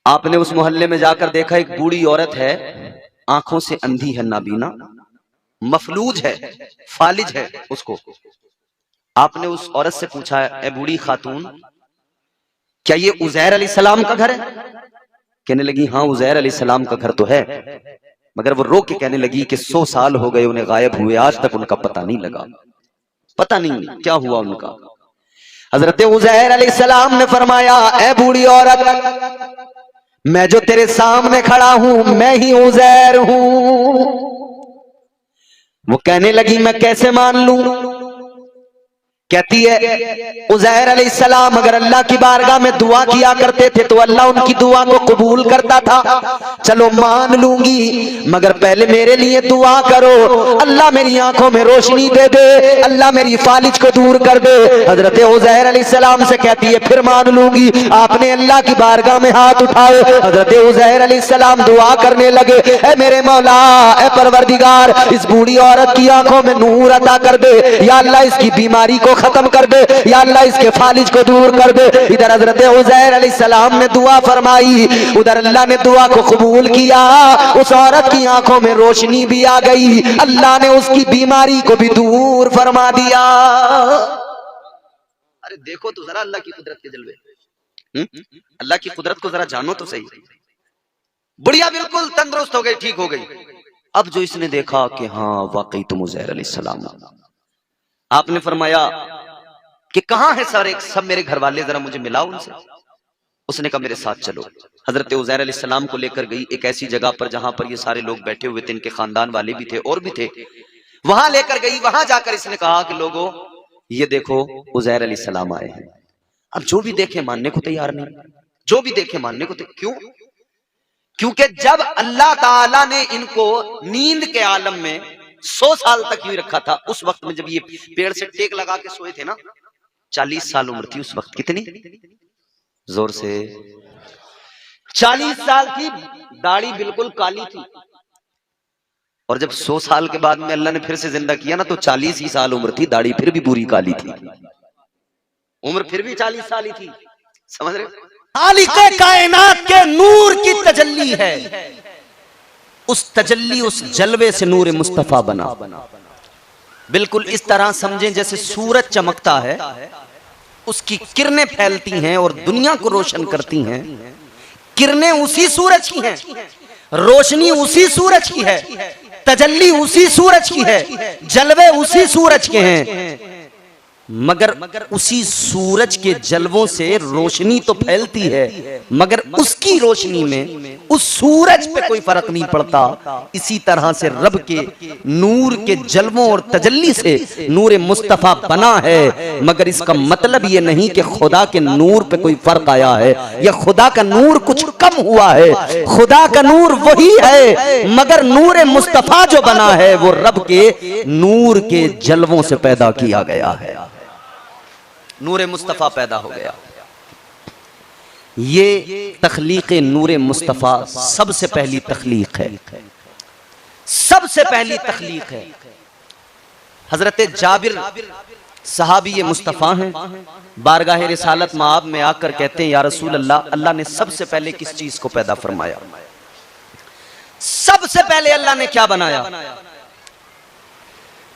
C: आपने उस मोहल्ले में जाकर देखा एक बूढ़ी औरत है, आंखों से अंधी है, नाबीना, मफलूज है, फालिज है। उसको आपने उस औरत से पूछा, ए बूढ़ी खातून क्या ये उज़ैर अलैहिस्सलाम का घर है? कहने लगी हाँ उज़ैर अलैहिस्सलाम का घर तो है, मगर वो रो के कहने लगी कि 100 साल हो गए उन्हें गायब हुए, आज तक उनका पता नहीं लगा, पता नहीं क्या हुआ उनका। हजरत उज़ैर अलैहिस्सलाम ने फरमाया, ए बूढ़ी औरत मैं जो तेरे सामने खड़ा हूं मैं ही उज़ैर हूं। वो कहने लगी मैं कैसे मान लूं? कहती है उज़ैर अलैहिस्सलाम अगर अल्लाह की बारगाह में दुआ किया करते थे तो अल्लाह उनकी दुआ को कबूल करता था। चलो मान लूंगी, मगर पहले मेरे लिए दुआ करो, अल्लाह मेरी आंखों में रोशनी दे दे, अल्लाह मेरी फालिज को दूर कर दे। हजरत उज़ैर अलैहिस्सलाम से कहती है फिर मान लूंगी। आपने अल्लाह की बारगाह में हाथ उठाए, हजरत उज़ैर अलैहिस्सलाम दुआ करने लगे, ए मेरे मौला, ए परवरदिगार, इस बूढ़ी औरत की आंखों में नूर अता कर दे, या अल्लाह इसकी बीमारी को खत्म कर दे, या अल्लाह इसके फालिज को दूर कर दे। इधर हजरत उज़ैर अलैहिस्सलाम ने दुआ फरमाई, उधर अल्लाह ने दुआ को कबूल किया, उस औरत की आंखों में रोशनी भी आ गई, अल्लाह ने उसकी बीमारी को भी दूर फरमा दिया। अरे देखो तो जरा अल्लाह की कुदरत के जलवे, अल्लाह की कुदरत को जरा जानो तो सही। बुढ़िया बिल्कुल तंदुरुस्त हो गई, ठीक हो गई। अब जो इसने देखा कि हाँ वाकई तुम उज़ैर अलैहिस्सलाम, आपने फरमाया कि कहां है सारे सब मेरे घर वाले, जरा मुझे मिलाओ उनसे। उसने कहा मेरे साथ चलो। हजरत उज़ैर अलैहिस्सलाम को लेकर गई एक ऐसी जगह पर जहां पर ये सारे लोग बैठे हुए थे, इनके खानदान वाले भी थे और भी थे, वहां लेकर गई। वहां जाकर इसने कहा कि लोगों ये देखो उज़ैर अलैहिस्सलाम आए हैं। अब जो भी देखे मानने को तैयार नहीं, जो भी देखे मानने को क्यों? क्योंकि जब अल्लाह ताला ने इनको नींद के आलम में 100 साल तक यूं रखा था। उस वक्त में जब ये पेड़ से टेक लगा के सोए थे ना, 40 साल उम्र थी उस वक्त। कितनी? जोर से। 40 साल की, दाढ़ी बिल्कुल काली थी। और जब 100 साल के बाद में अल्लाह ने फिर से जिंदा किया ना, तो 40 ही साल उम्र थी, दाढ़ी फिर भी पूरी काली थी, उम्र फिर भी 40 साल ही थी। समझ रहे?
A: खालिक़े कायनात के नूर की तजल्ली है। उस तजल्ली, उस जलवे से नूर मुस्तफा बना। बिल्कुल इस तरह समझें जैसे सूरज चमकता है, उसकी किरणें फैलती हैं और दुनिया को रोशन करती हैं। किरणें उसी सूरज की हैं, रोशनी उसी सूरज की है, तजल्ली उसी सूरज की है, जलवे उसी सूरज के हैं। मगर उसी सूरज के जलवों से रोशनी तो फैलती है, मगर उसकी रोशनी में उस सूरज पे कोई फर्क नहीं पड़ता। इसी तरह से रब के नूर के जलवों और तजल्ली से नूर मुस्तफा बना है। मगर इसका मतलब ये नहीं कि खुदा के नूर पे कोई फर्क आया है या खुदा का नूर कुछ कम हुआ है। खुदा का नूर वही है, मगर नूर मुस्तफा जो बना है वो रब के नूर के जलवों से पैदा किया गया है। नूर मुस्तफा पैदा हो गया। ये तख्लीक नूर मुस्तफा सबसे पहली तख्लीक है, सबसे पहली तख्लीक है। हजरत जाबिर सहाबी मुस्तफा हैं, बारगाह रिसालत माब में आकर कहते हैं, या रसूल अल्लाह, अल्लाह ने सबसे पहले किस चीज को पैदा फरमाया? सबसे पहले अल्लाह ने क्या बनाया?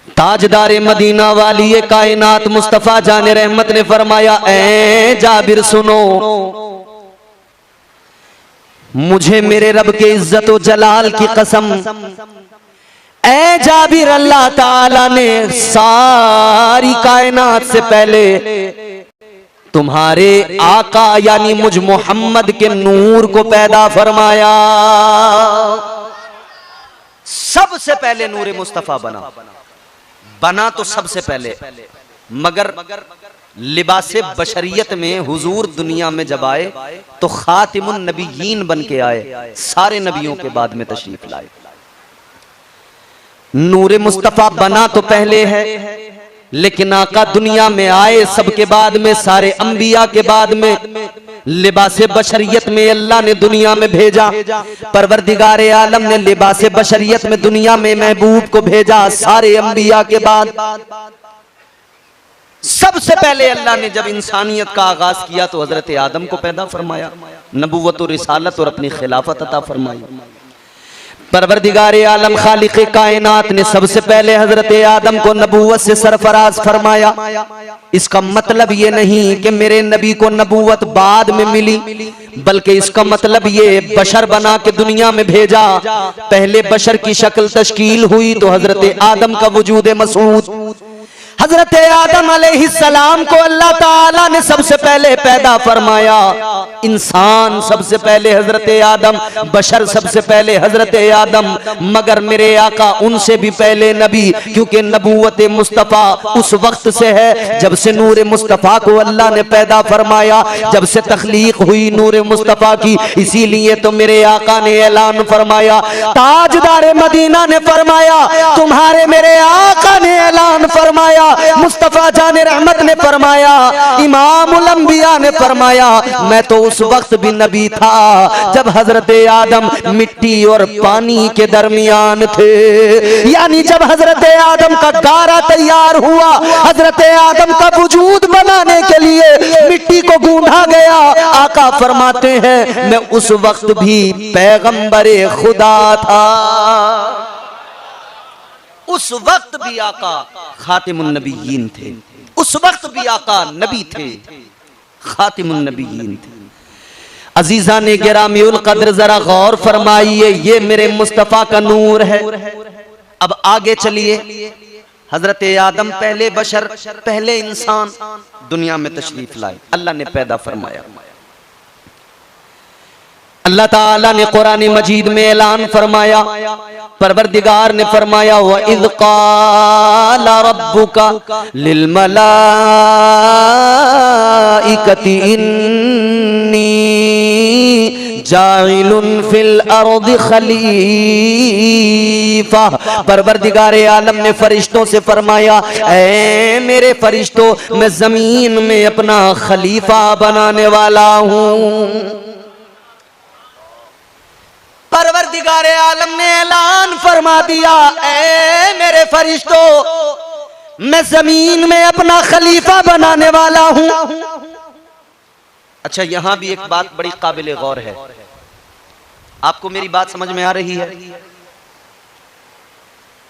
A: ताजदार मदीना वाली ये कायनात मुस्तफा जाने रहमत ने फरमाया, ऐ जाबिर सुनो, मुझे मेरे रब के इज्जत व जलाल की कसम, ऐ जाबिर, अल्लाह ताला ने सारी कायनात से पहले तुम्हारे आका यानी मुझ मोहम्मद के नूर को पैदा फरमाया। सबसे पहले नूर मुस्तफा बना तो सबसे पहले, मगर लिबासे बशरियत में हुजूर दुनिया में जब आए तो खातिमुन नबीयीन बन के आए, सारे नबियों के बाद में तशरीफ लाए। नूर मुस्तफा बना तो पहले है, लेकिन आका दुनिया में आए सबके बाद में, सारे अंबिया के बाद में। लिबासे बशरियत में अल्लाह ने दुनिया में भेजा, परवरदिगार आलम ने लिबासे बशरियत में दुनिया में महबूब को भेजा, सारे अंबिया के बाद। सबसे पहले अल्लाह ने जब इंसानियत का आगाज किया तो हजरत आदम को पैदा फरमाया, नबुव्वत और रिसालत और अपनी खिलाफत अता फरमाई। परवरदिगार आलम खालिक कायनात ने सबसे पहले हजरत आदम को नबूवत से सरफराज फरमाया। इसका मतलब ये नहीं कि मेरे नबी को नबूवत बाद में मिली, बल्कि इसका मतलब ये बशर बना के दुनिया में भेजा। पहले बशर की शक्ल तश्कील हुई तो हजरत आदम का वजूद मसूद। हजरत आदम अलैहिस्सलाम को अल्लाह ताला ने सबसे पहले पैदा फरमाया। इंसान सबसे पहले हजरत आदम, बशर सबसे पहले हजरत आदम, मगर मेरे आका उनसे भी पहले नबी, क्योंकि नबूवत मुस्तफा उस वक्त से है जब से नूर मुस्तफा को अल्लाह ने पैदा फरमाया, जब से तख्लीक हुई नूर मुस्तफा की। इसीलिए तो मेरे आका ने ऐलान फरमाया, ताजदार मदीना ने फरमाया, तुम्हारे मेरे आका ने ऐलान फरमाया, मुस्तफा जाने रहमत ने फरमाया, इमामुल अंबिया ने फरमाया, मैं तो उस वक्त भी नबी था जब हजरत आदम मिट्टी और पानी के दरमियान थे। यानी जब हजरत आदम का गारा तैयार हुआ, हजरत आदम का वजूद बनाने के लिए मिट्टी को गूंधा गया। आका फरमाते हैं, मैं उस वक्त भी पैगंबरे खुदा था। उस वक्त भी आका खातिमुन नबीयीन थे, उस वक्त भी आका नबी थे, खातिमुन नबीयीन थे। अजीजा ने गिरामीउल कद्र जरा गौर फरमाइए, ये मेरे मुस्तफा का नूर है। अब आगे चलिए, हजरत आदम पहले बशर, पहले इंसान दुनिया में तशरीफ लाए, अल्लाह ने पैदा फरमाया। अल्लाह ताला ने कुरान मजीद में ऐलान फरमाया, परवरदिगार ने फरमाया, व इज़ क़ाला रब्बुका लिल मलाइकति इन्नी जाइलुन फिल अर्द खलीफा। परवरदिगारे आलम ने फरिश्तों से फरमाया, ऐ मेरे फरिश्तों, मैं जमीन में अपना खलीफा बनाने वाला हूं। परवरदिगारे आलम ने ऐलान फरमा दिया, ऐ मेरे फरिश्तों, मैं जमीन में अपना खलीफा बनाने वाला हूं। अच्छा, यहां भी एक बात बड़ी काबिल गौर है। आपको मेरी बात समझ में आ रही है?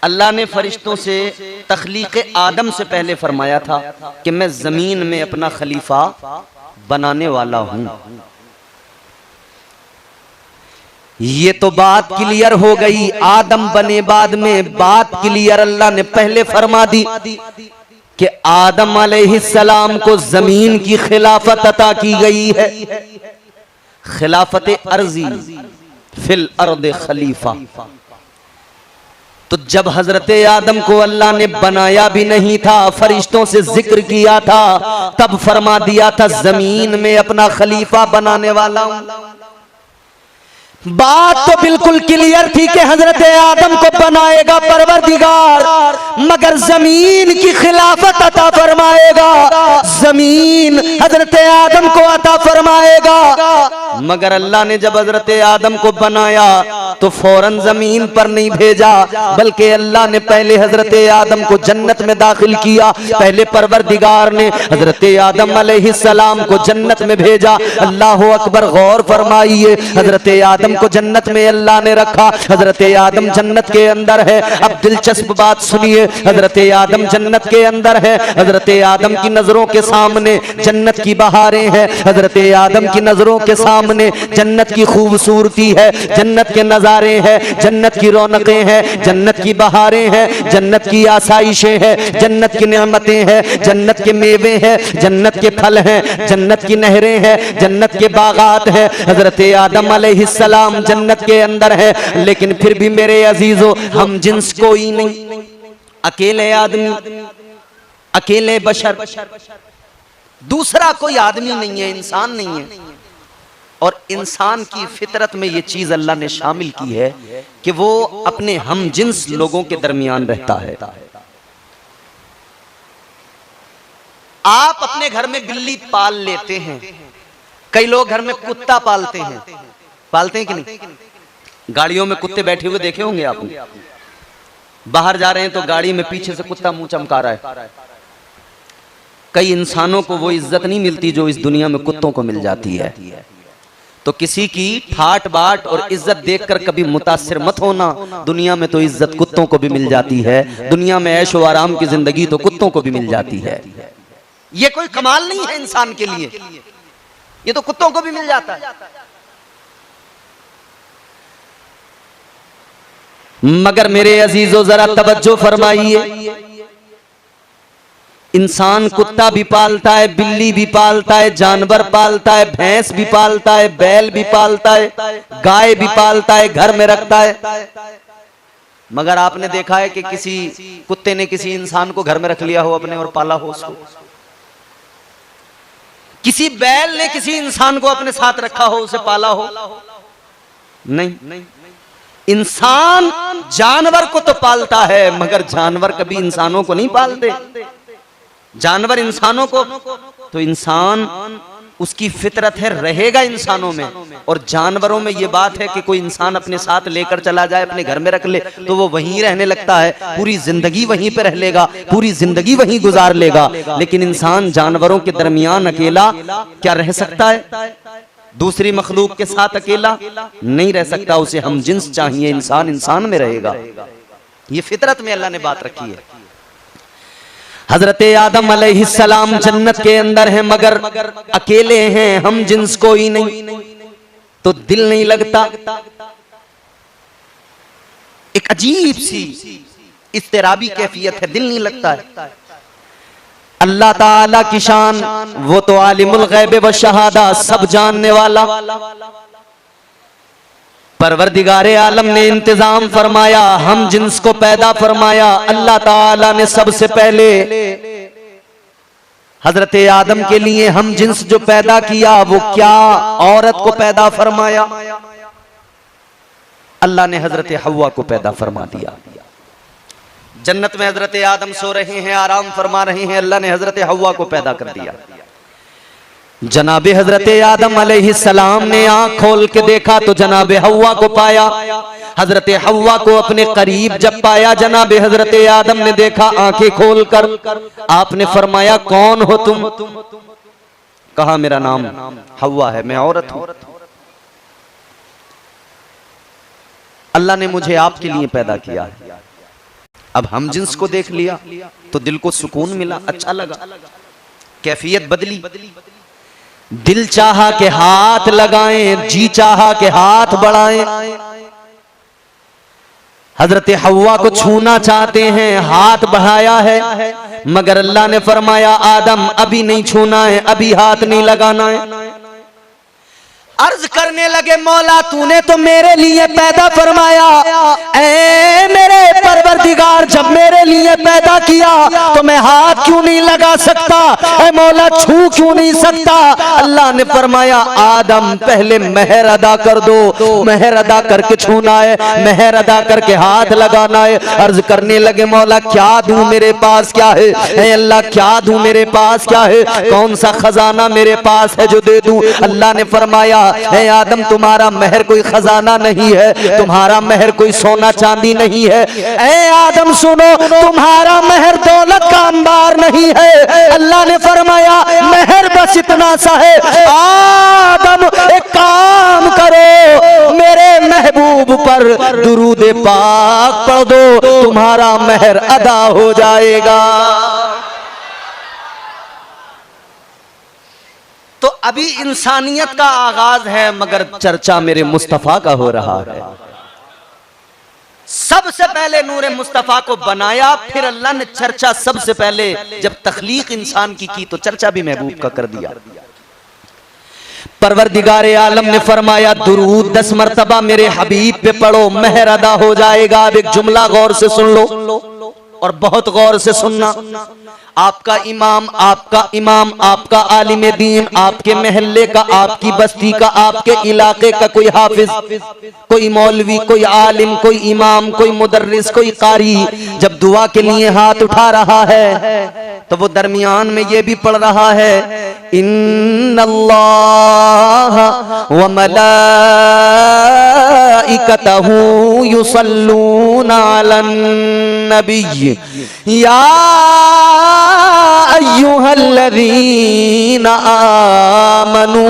A: अल्लाह ने फरिश्तों से तख्लीक आदम से पहले फरमाया था कि मैं जमीन में अपना खलीफा बनाने वाला हूं। ये तो बात क्लियर हो गई। आदम बने बाद में बात क्लियर अल्लाह ने पहले फरमा दी कि आदम अलैहिस्सलाम को जमीन की खिलाफत अता की गई है, खिलाफत अर्जी फिल अर्द खलीफा। तो जब हजरत आदम को अल्लाह ने बनाया भी नहीं था, फरिश्तों से जिक्र किया था, तब फरमा दिया था जमीन में अपना खलीफा बनाने वाला हूं। बात तो बिल्कुल क्लियर थी कि हजरत आदम को बनाएगा परवरदिगार, मगर जमीन की खिलाफत अता फरमाएगा, जमीन हजरत आदम को अता फरमाएगा। मगर अल्लाह ने जब हजरत आदम को बनाया तो फौरन जमीन पर नहीं भेजा, बल्कि अल्लाह ने पहले हजरत आदम को जन्नत में दाखिल किया। पहले परवरदिगार ने हजरत आदम अलैहिस्सलाम को जन्नत में भेजा। अल्लाह अकबर, गौर फरमाइए, हजरत आदम को जन्नत में अल्लाह ने रखा। हजरत आदम जन्नत के अंदर है। अब दिलचस्प बात सुनिए, हजरत आदम जन्नत के अंदर है। हजरत आदम की नजरों के सामने जन्नत की बहारें हैं। हजरत आदम की नजरों के सामने जन्नत की खूबसूरती है, जन्नत के नजारे हैं, जन्नत की रौनकें हैं, जन्नत की बहारें हैं, जन्नत की आसाइशें हैं, जन्नत की नेमतें हैं, जन्नत के मेवे हैं, जन्नत के फल हैं, जन्नत की नहरें हैं, जन्नत के बागात हैं। हजरत आदम अलैहिस्सलाम जन्नत के अंदर है, लेकिन फिर भी मेरे अजीजों, हम जिन्स कोई नहीं, अकेले आदमी, अकेले बशर, दूसरा कोई आदमी नहीं है, इंसान नहीं है। और इंसान की फितरत में ये चीज अल्लाह ने शामिल की है कि वो अपने हम जिन्स लोगों के दरमियान रहता है। आप अपने घर में बिल्ली पाल लेते हैं, कई लोग घर में कुत्ता पालते हैं, पालते हैं कि नहीं? गाड़ियों में कुत्ते बैठे हुए देखे होंगे आपने। बाहर जा रहे हैं तो गाड़ी में पीछे से कुत्ता मुंह चमका रहा है। कई इंसानों को वो इज्जत नहीं मिलती जो इस दुनिया में कुत्तों को मिल जाती है। तो किसी की ठाट बाट और इज्जत देखकर कभी मुतासिर मत होना। दुनिया में तो इज्जत कुत्तों को भी मिल जाती है, दुनिया में ऐशो आराम की जिंदगी तो कुत्तों को भी मिल जाती है। ये कोई कमाल नहीं है इंसान के लिए, ये तो कुत्तों को भी मिल जाता है। मगर मेरे अजीजों, जरा तवज्जो फरमाइए, इंसान कुत्ता भी पालता है, बिल्ली भी पालता है, जानवर पालता है, भैंस भी पालता है, बैल भी पालता है, गाय भी पालता है, घर में रखता है। मगर आपने देखा है कि किसी कुत्ते ने किसी इंसान को घर में रख लिया हो अपने और पाला हो उसको? किसी बैल ने किसी इंसान को अपने साथ रखा हो, उसे पाला हो? नहीं। इंसान जानवर को तो पालता है, मगर जानवर कभी इंसानों को नहीं पालते। जानवर इंसानों को, तो इंसान उसकी फितरत है, रहेगा इंसानों में। और जानवरों में ये बात है कि कोई इंसान अपने साथ लेकर चला जाए, अपने घर में रख ले, तो वो वहीं रहने लगता है, पूरी जिंदगी वहीं पे रह लेगा, पूरी जिंदगी वहीं गुजार लेगा। लेकिन इंसान जानवरों के दरमियान अकेला क्या रह सकता है? दूसरी मखलूक के साथ अकेला नहीं रह सकता। उसे हम जिन्स चाहिए, इंसान इंसान में रहेगा। ये फितरत में अल्लाह ने बात रखी है। हजरत आदम अलैहिस्सलाम जन्नत के अंदर हैं, मगर अकेले हैं, हम जिन्स कोई नहीं, तो दिल नहीं लगता। एक अजीब सी इस्तिराबी कैफियत है, दिल नहीं लगता है। अल्लाह ताला की शान, वो तो आलिमुल गैब व शहादा, सब जानने वाला। परवरदिगारे आलम ने इंतजाम फरमाया, हम जिन्स को पैदा फरमाया। अल्लाह ताला ने सबसे पहले हजरत आदम के लिए हम जिन्स जो पैदा किया वो क्या औरत को पैदा फरमाया? अल्लाह ने हजरत हव्वा को पैदा फरमा दिया। जन्नत में हजरत आदम सो रहे हैं, आराम फरमा रहे हैं, अल्लाह ने हजरत हव्वा को पैदा कर दिया। जनाबे हजरत आदम अलैहिस्सलाम ने आंख खोल के देखा तो जनाबे हव्वा को पाया। हजरत हव्वा को अपने करीब जब पाया, जनाबे हजरत आदम ने देखा आंखें खोलकर। आपने फरमाया कौन हो तुम? कहा मेरा नाम हव्वा है, मैं औरत हूं। अल्लाह ने मुझे आपके लिए पैदा किया है। अब हम जिन्स को देख लिया तो दिल को सुकून मिला, अच्छा लगा, कैफियत बदली। दिल चाहा के हाथ लगाएं, जी चाहा के हाथ बढ़ाएं। हजरत हव्वा को छूना चाहते हैं, हाथ बढ़ाया है, मगर अल्लाह ने फरमाया आदम अभी नहीं छूना है, अभी हाथ नहीं लगाना है। अर्ज करने लगे मौला तूने तो मेरे लिए पैदा फरमाया, ऐ मेरे परवरदिगार जब मेरे लिए पैदा किया तो मैं हाथ क्यों नहीं लगा सकता? ऐ मौला छू क्यों नहीं सकता? अल्लाह ने फरमाया आदम पहले मेहर अदा कर दो, मेहर अदा करके छूना है, मेहर अदा करके हाथ लगाना है। अर्ज करने लगे मौला क्या दूं, मेरे पास क्या है? ऐ अल्लाह क्या दूं, मेरे पास क्या है? कौन सा खजाना मेरे पास है जो दे दूं? अल्लाह ने फरमाया ऐ आदम तुम्हारा महर कोई खजाना नहीं है, तुम्हारा महर कोई सोना चांदी नहीं है। ऐ आदम सुनो, तुम्हारा महर दौलत का अंबार नहीं है। अल्लाह ने फरमाया महर बस इतना सा है। आदम एक काम करो, मेरे महबूब पर दुरूद पाक पढ़ दो, तुम्हारा महर अदा हो जाएगा। तो अभी इंसानियत का आगाज है, मगर चर्चा मेरे मुस्तफा का हो रहा है। सबसे पहले नूरे मुस्तफा को बनाया, फिर अल्लाह ने चर्चा सबसे पहले जब तख्लीक इंसान की तो चर्चा भी महबूब का कर दिया। परवरदिगारे आलम ने फरमाया दुरूद 10 मरतबा मेरे हबीब पे पढ़ो, महर अदा हो जाएगा। अब एक जुमला गौर से सुन लो और बहुत गौर से सुनना। आपका इमाम, आपका आलिम दीन, आपके महल्ले का, आपकी बस्ती का, आपके इलाके का कोई हाफिज, कोई मौलवी, कोई आलिम, कोई इमाम, कोई मुदर्रिस, कोई कारी जब दुआ के लिए हाथ उठा रहा है तो वो दरमियान में ये भी पढ़ रहा है इन्नल्लाह व मलाइकतहू युसल्लूना अलन नबी या अय्युहल्लज़ीना आमनू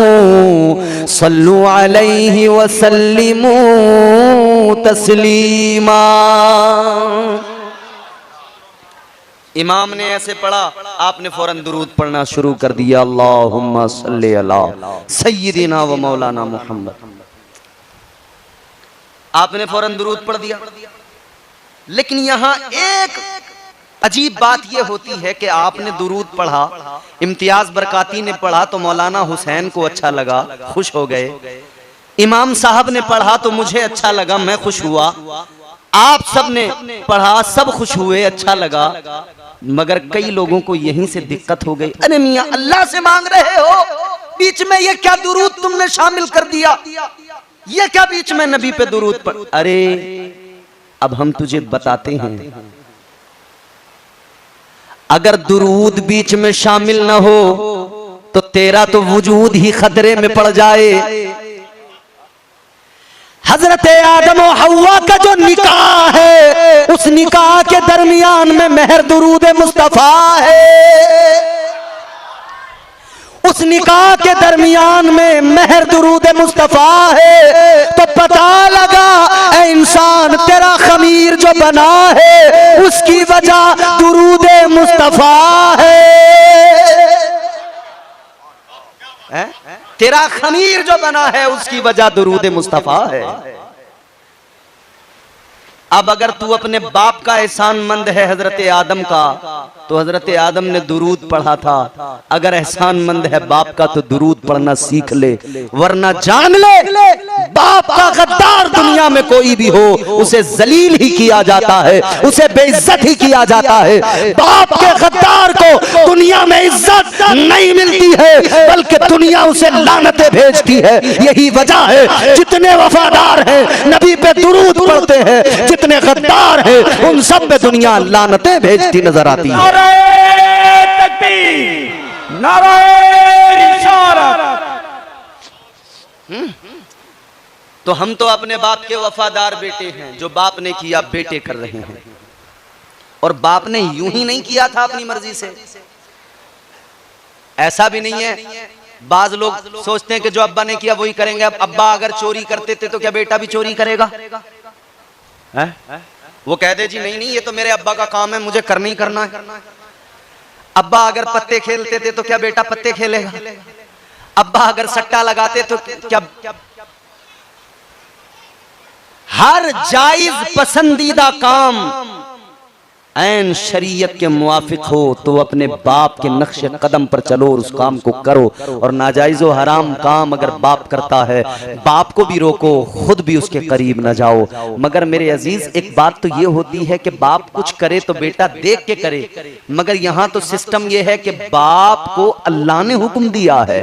A: सल्लु अलैहि व सल्लिमू तस्लीमा। इमाम ने ऐसे पढ़ा, आपने फौरन दुरूद पढ़ना शुरू कर दिया, अल्लाहुम्मा सल्ली अला सय्यिदिना व मौलाना मुहम्मद। आपने फौरन दुरूद पढ़ दिया। लेकिन यहां एक अजीब बात यह होती है कि आपने दुरूद पढ़ा, इम्तियाज बरकाती ने पढ़ा तो मौलाना हुसैन को अच्छा लगा, खुश हो गए। इमाम साहब ने पढ़ा तो मुझे अच्छा लगा, मैं खुश हुआ। आप सब ने पढ़ा, सब खुश हुए, अच्छा लगा। मगर कई लोगों को यहीं से दिक्कत हो गई। अरे मियां अल्लाह से मांग रहे हो, बीच में ये क्या दुरूद तुमने शामिल कर दिया? ये क्या बीच में नबी पे दुरूद पढ़? अरे अब हम तुझे बताते हैं, अगर दुरूद बीच में शामिल न हो तो तेरा तो वजूद ही खतरे में पड़ जाए। हजरत आदम और हव्वा का जो निकाह है, उस निकाह के दरमियान में महर दुरूद मुस्तफा है। उस निकाह के दरमियान में महर दुरूद मुस्तफा है। तो पता लगा ऐ इंसान, तेरा खमीर जो बना है उसकी वजह दुरूद मुस्तफा है। तेरा खमीर जो बना है उसकी वजह दुरूद मुस्तफा है। अब अगर तू अपने बाप का एहसानमंद है हजरत आदम का, तो हजरत आदम ने दुरूद पढ़ा था। अगर एहसानमंद है बाप का तो दुरूद पढ़ना सीख ले, वरना जान ले बाप का गद्दार दुनिया दुनिया में कोई भी हो उसे जलील ही किया जाता है, उसे बेइज्जत ही किया जाता है। बाप के गद्दार को दुनिया में इज्जत नहीं मिलती है, बल्कि दुनिया उसे लानतें भेजती है। यही वजह है जितने वफादार हैं नबी पे दुरूद पढ़ते हैं, जितने गद्दार हैं उन सब पे दुनिया लानतें भेजती नजर आती है।
B: नारे तकबीर, नारे रिसालत।
C: तो हम तो अपने बाप के वफादार बेटे हैं, जो बाप ने किया बेटे कर रहे हैं। और बाप ने यूं ही नहीं किया था अपनी मर्जी से, ऐसा भी नहीं है। बाज लोग सोचते हैं कि जो अब्बा ने किया वही करेंगे। अब अब्बा अगर चोरी करते थे तो क्या बेटा भी चोरी करेगा? है? वो कहते जी नहीं नहीं ये तो मेरे अब्बा का काम है, मुझे करना ही करना है। अब्बा अगर पत्ते खेलते थे तो क्या बेटा पत्ते खेलेगा? अब्बा अगर सट्टा लगाते तो क्या? हर जायज पसंदीदा काम ऐन शरीयत के मुवाफिक हो तो अपने बाप के नक्शे कदम पर चलो और उस काम को करो। और नाजायज और हराम काम अगर बाप करता है, बाप को भी रोको, खुद भी उसके करीब न जाओ। मगर मेरे अजीज एक बात तो ये होती है कि बाप कुछ करे तो बेटा देख के करे, मगर यहाँ तो सिस्टम ये है कि बाप को अल्लाह ने हुक्म दिया है।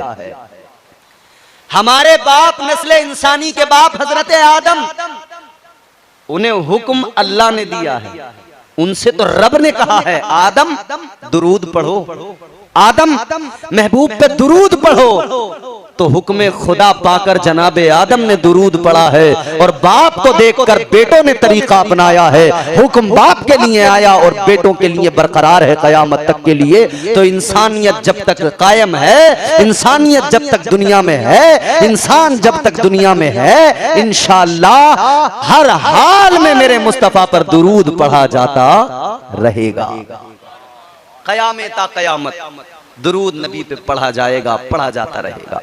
C: हमारे बाप नस्ले इंसानी के बाप हजरत आदम, उन्हें हुक्म अल्लाह ने दिया है। उनसे तो रब ने कहा है आदम दुरूद पढ़ो, आदम महबूब पे दुरूद पढ़ो। तो हुक्म खुदा पाकर जनाबे आदम ने दुरूद पढ़ा है और बाप को देखकर बेटों ने तरीका अपनाया है। हुक्म बाप के लिए आया और बेटों के लिए बरकरार है क़यामत तक के लिए। तो इंसानियत जब तक कायम है, इंसानियत जब तक दुनिया में है, इंसान जब तक दुनिया में है, इंशाअल्लाह हर हाल में मेरे मुस्तफा पर दुरूद पढ़ा जाता रहेगा। क़यामत ता क़यामत दुरूद नबी पे पढ़ा जाएगा, पढ़ा जाता रहेगा।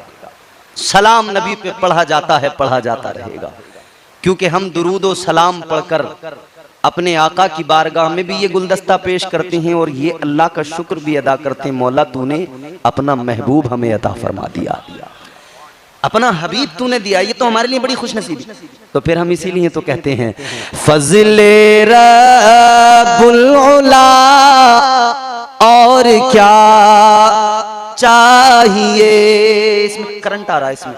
C: सलाम नबी पे पढ़ा जाता है, पढ़ा जाता रहेगा। क्योंकि हम दुरूद और सलाम पढ़कर अपने आका की बारगाह में भी ये गुलदस्ता पेश करते हैं और ये अल्लाह का शुक्र भी अदा करते हैं, मौला तूने अपना महबूब हमें अता फरमा दिया, अपना हबीब तूने दिया, ये तो हमारे लिए बड़ी खुशनसीबी। तो फिर हम इसीलिए तो कहते हैं फज़ले रब्बुल उला और क्या चाहिए। इसमें करंट आ रहा है, इसमें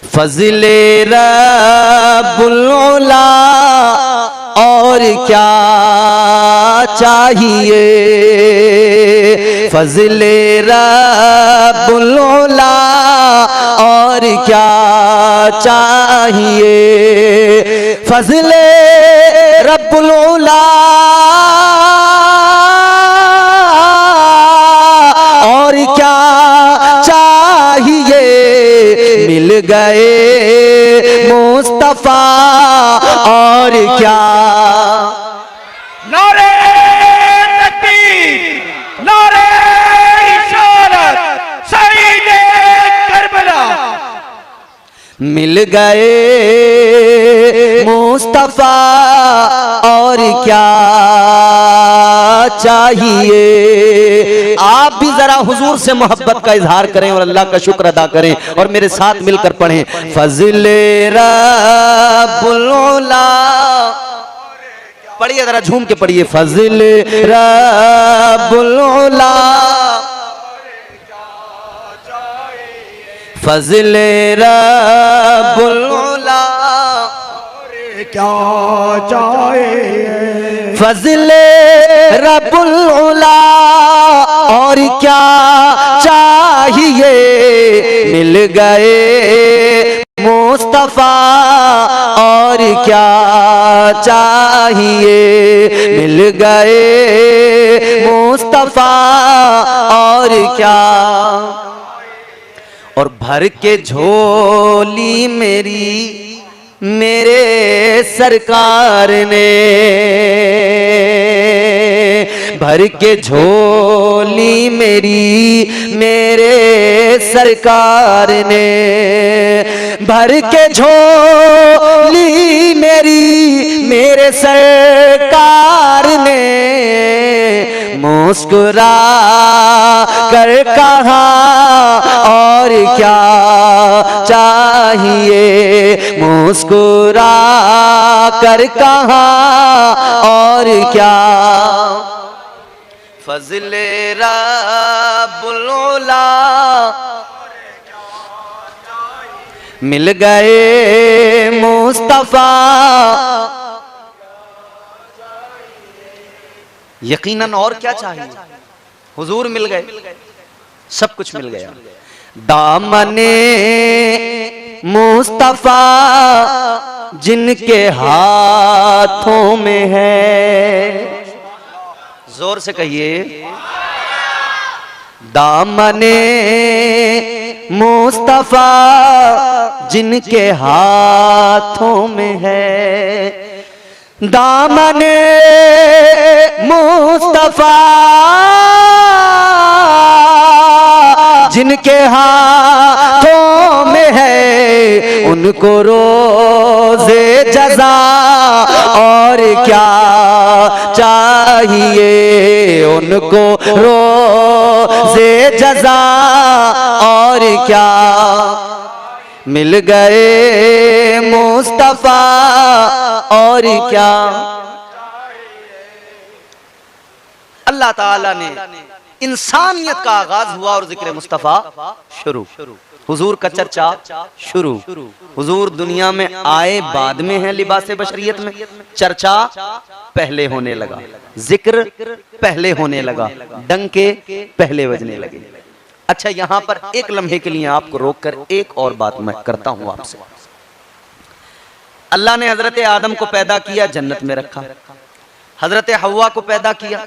C: फज़ले रब्बुल उला और क्या चाहिए। फज़ले रब्बुल उला और क्या चाहिए। फज़ले रब्बुल उला और क्या चाहिए। मिल गए मुस्तफा और क्या।
B: नारे तकबीर, नारे रिसालत, शहीदे करबला।
C: मिल गए मुस्तफा और क्या चाहिए। आप भी जरा हुजूर से मोहब्बत का इजहार करें और अल्लाह का शुक्र अदा करें और मेरे साथ मिलकर पढ़ें फज़ले रब्बुल उला। पढ़िए जरा झूम के पढ़िए फज़ले रब्बुल उला। फज़ले रब्बुल उला
B: क्या चाहिए।
C: फज़ले रब्बुल उला और क्या चाहिए। मिल गए मुस्तफा और क्या चाहिए। मिल गए मुस्तफा और क्या। और भर के झोली मेरी मेरे सरकार ने। भर के झोली मेरी मेरे सरकार ने। भर के झोली मेरी मेरे सरकार ने। मुस्कुरा कर कहा और क्या चाहिए।
A: चाहिए, मुस्कुरा कर कहा और क्या। फज़ले रब्बुल उला मिल गए मुस्तफा, यकीनन और क्या चाहिए, हुजूर मिल गए, सब कुछ मिल गया। दामने मुस्तफा जिनके हाथों में है, जोर से कहिए, दामने मुस्तफा जिनके हाथों में है, दामने मुस्तफा जिनके हाथों में है, उनको रोज़े जज़ा और क्या चाहिए, उनको रोज़े जज़ा और क्या। मिल गए मुस्तफा और क्या। अल्लाह ताला ने इंसानियत का आगाज हुआ और जिक्र मुस्तफा शुरू, हुजूर का चर्चा शुरू। हुजूर दुनिया में आए बाद में है, लिबास बशरियत में चर्चा पहले होने लगा, जिक्र पहले होने लगा, डंके पहले बजने लगे। अच्छा, यहां पर एक लम्हे के लिए आपको रोककर एक और बात मैं करता हूं आपसे। अल्लाह ने हजरत आदम को पैदा किया, जन्नत में रखा, हजरत हव्वा को पैदा किया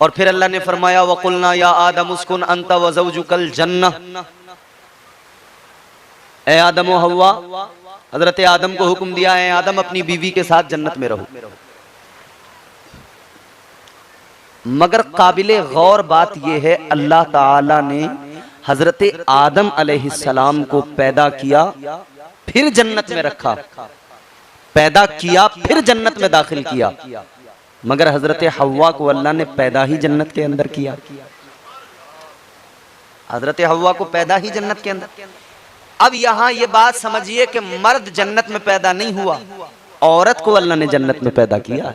A: और फिर अल्लाह ने फरमाया वकुलना या आदम उस्कुन अंता व ज़ौजुकल जन्नह। ए आदम व हव्वा, हजरत आदम को हुक्म दिया, ए आदम अपनी बीवी के साथ जन्नत में रहो। मगर काबिले गौर बात यह है, अल्लाह ताला ने हजरत आदम अलैहिस्सलाम को पैदा किया, फिर जन्नत में रखा, पैदा किया फिर जन्नत में दाखिल किया, मगर हजरत हव्वा को अल्लाह ने पैदा ही जन्नत के अंदर किया। हजरत हव्वा को पैदा ही जन्नत के अंदर। अब यहां ये बात समझिए कि मर्द जन्नत में पैदा नहीं हुआ, औरत को अल्लाह ने जन्नत में पैदा किया।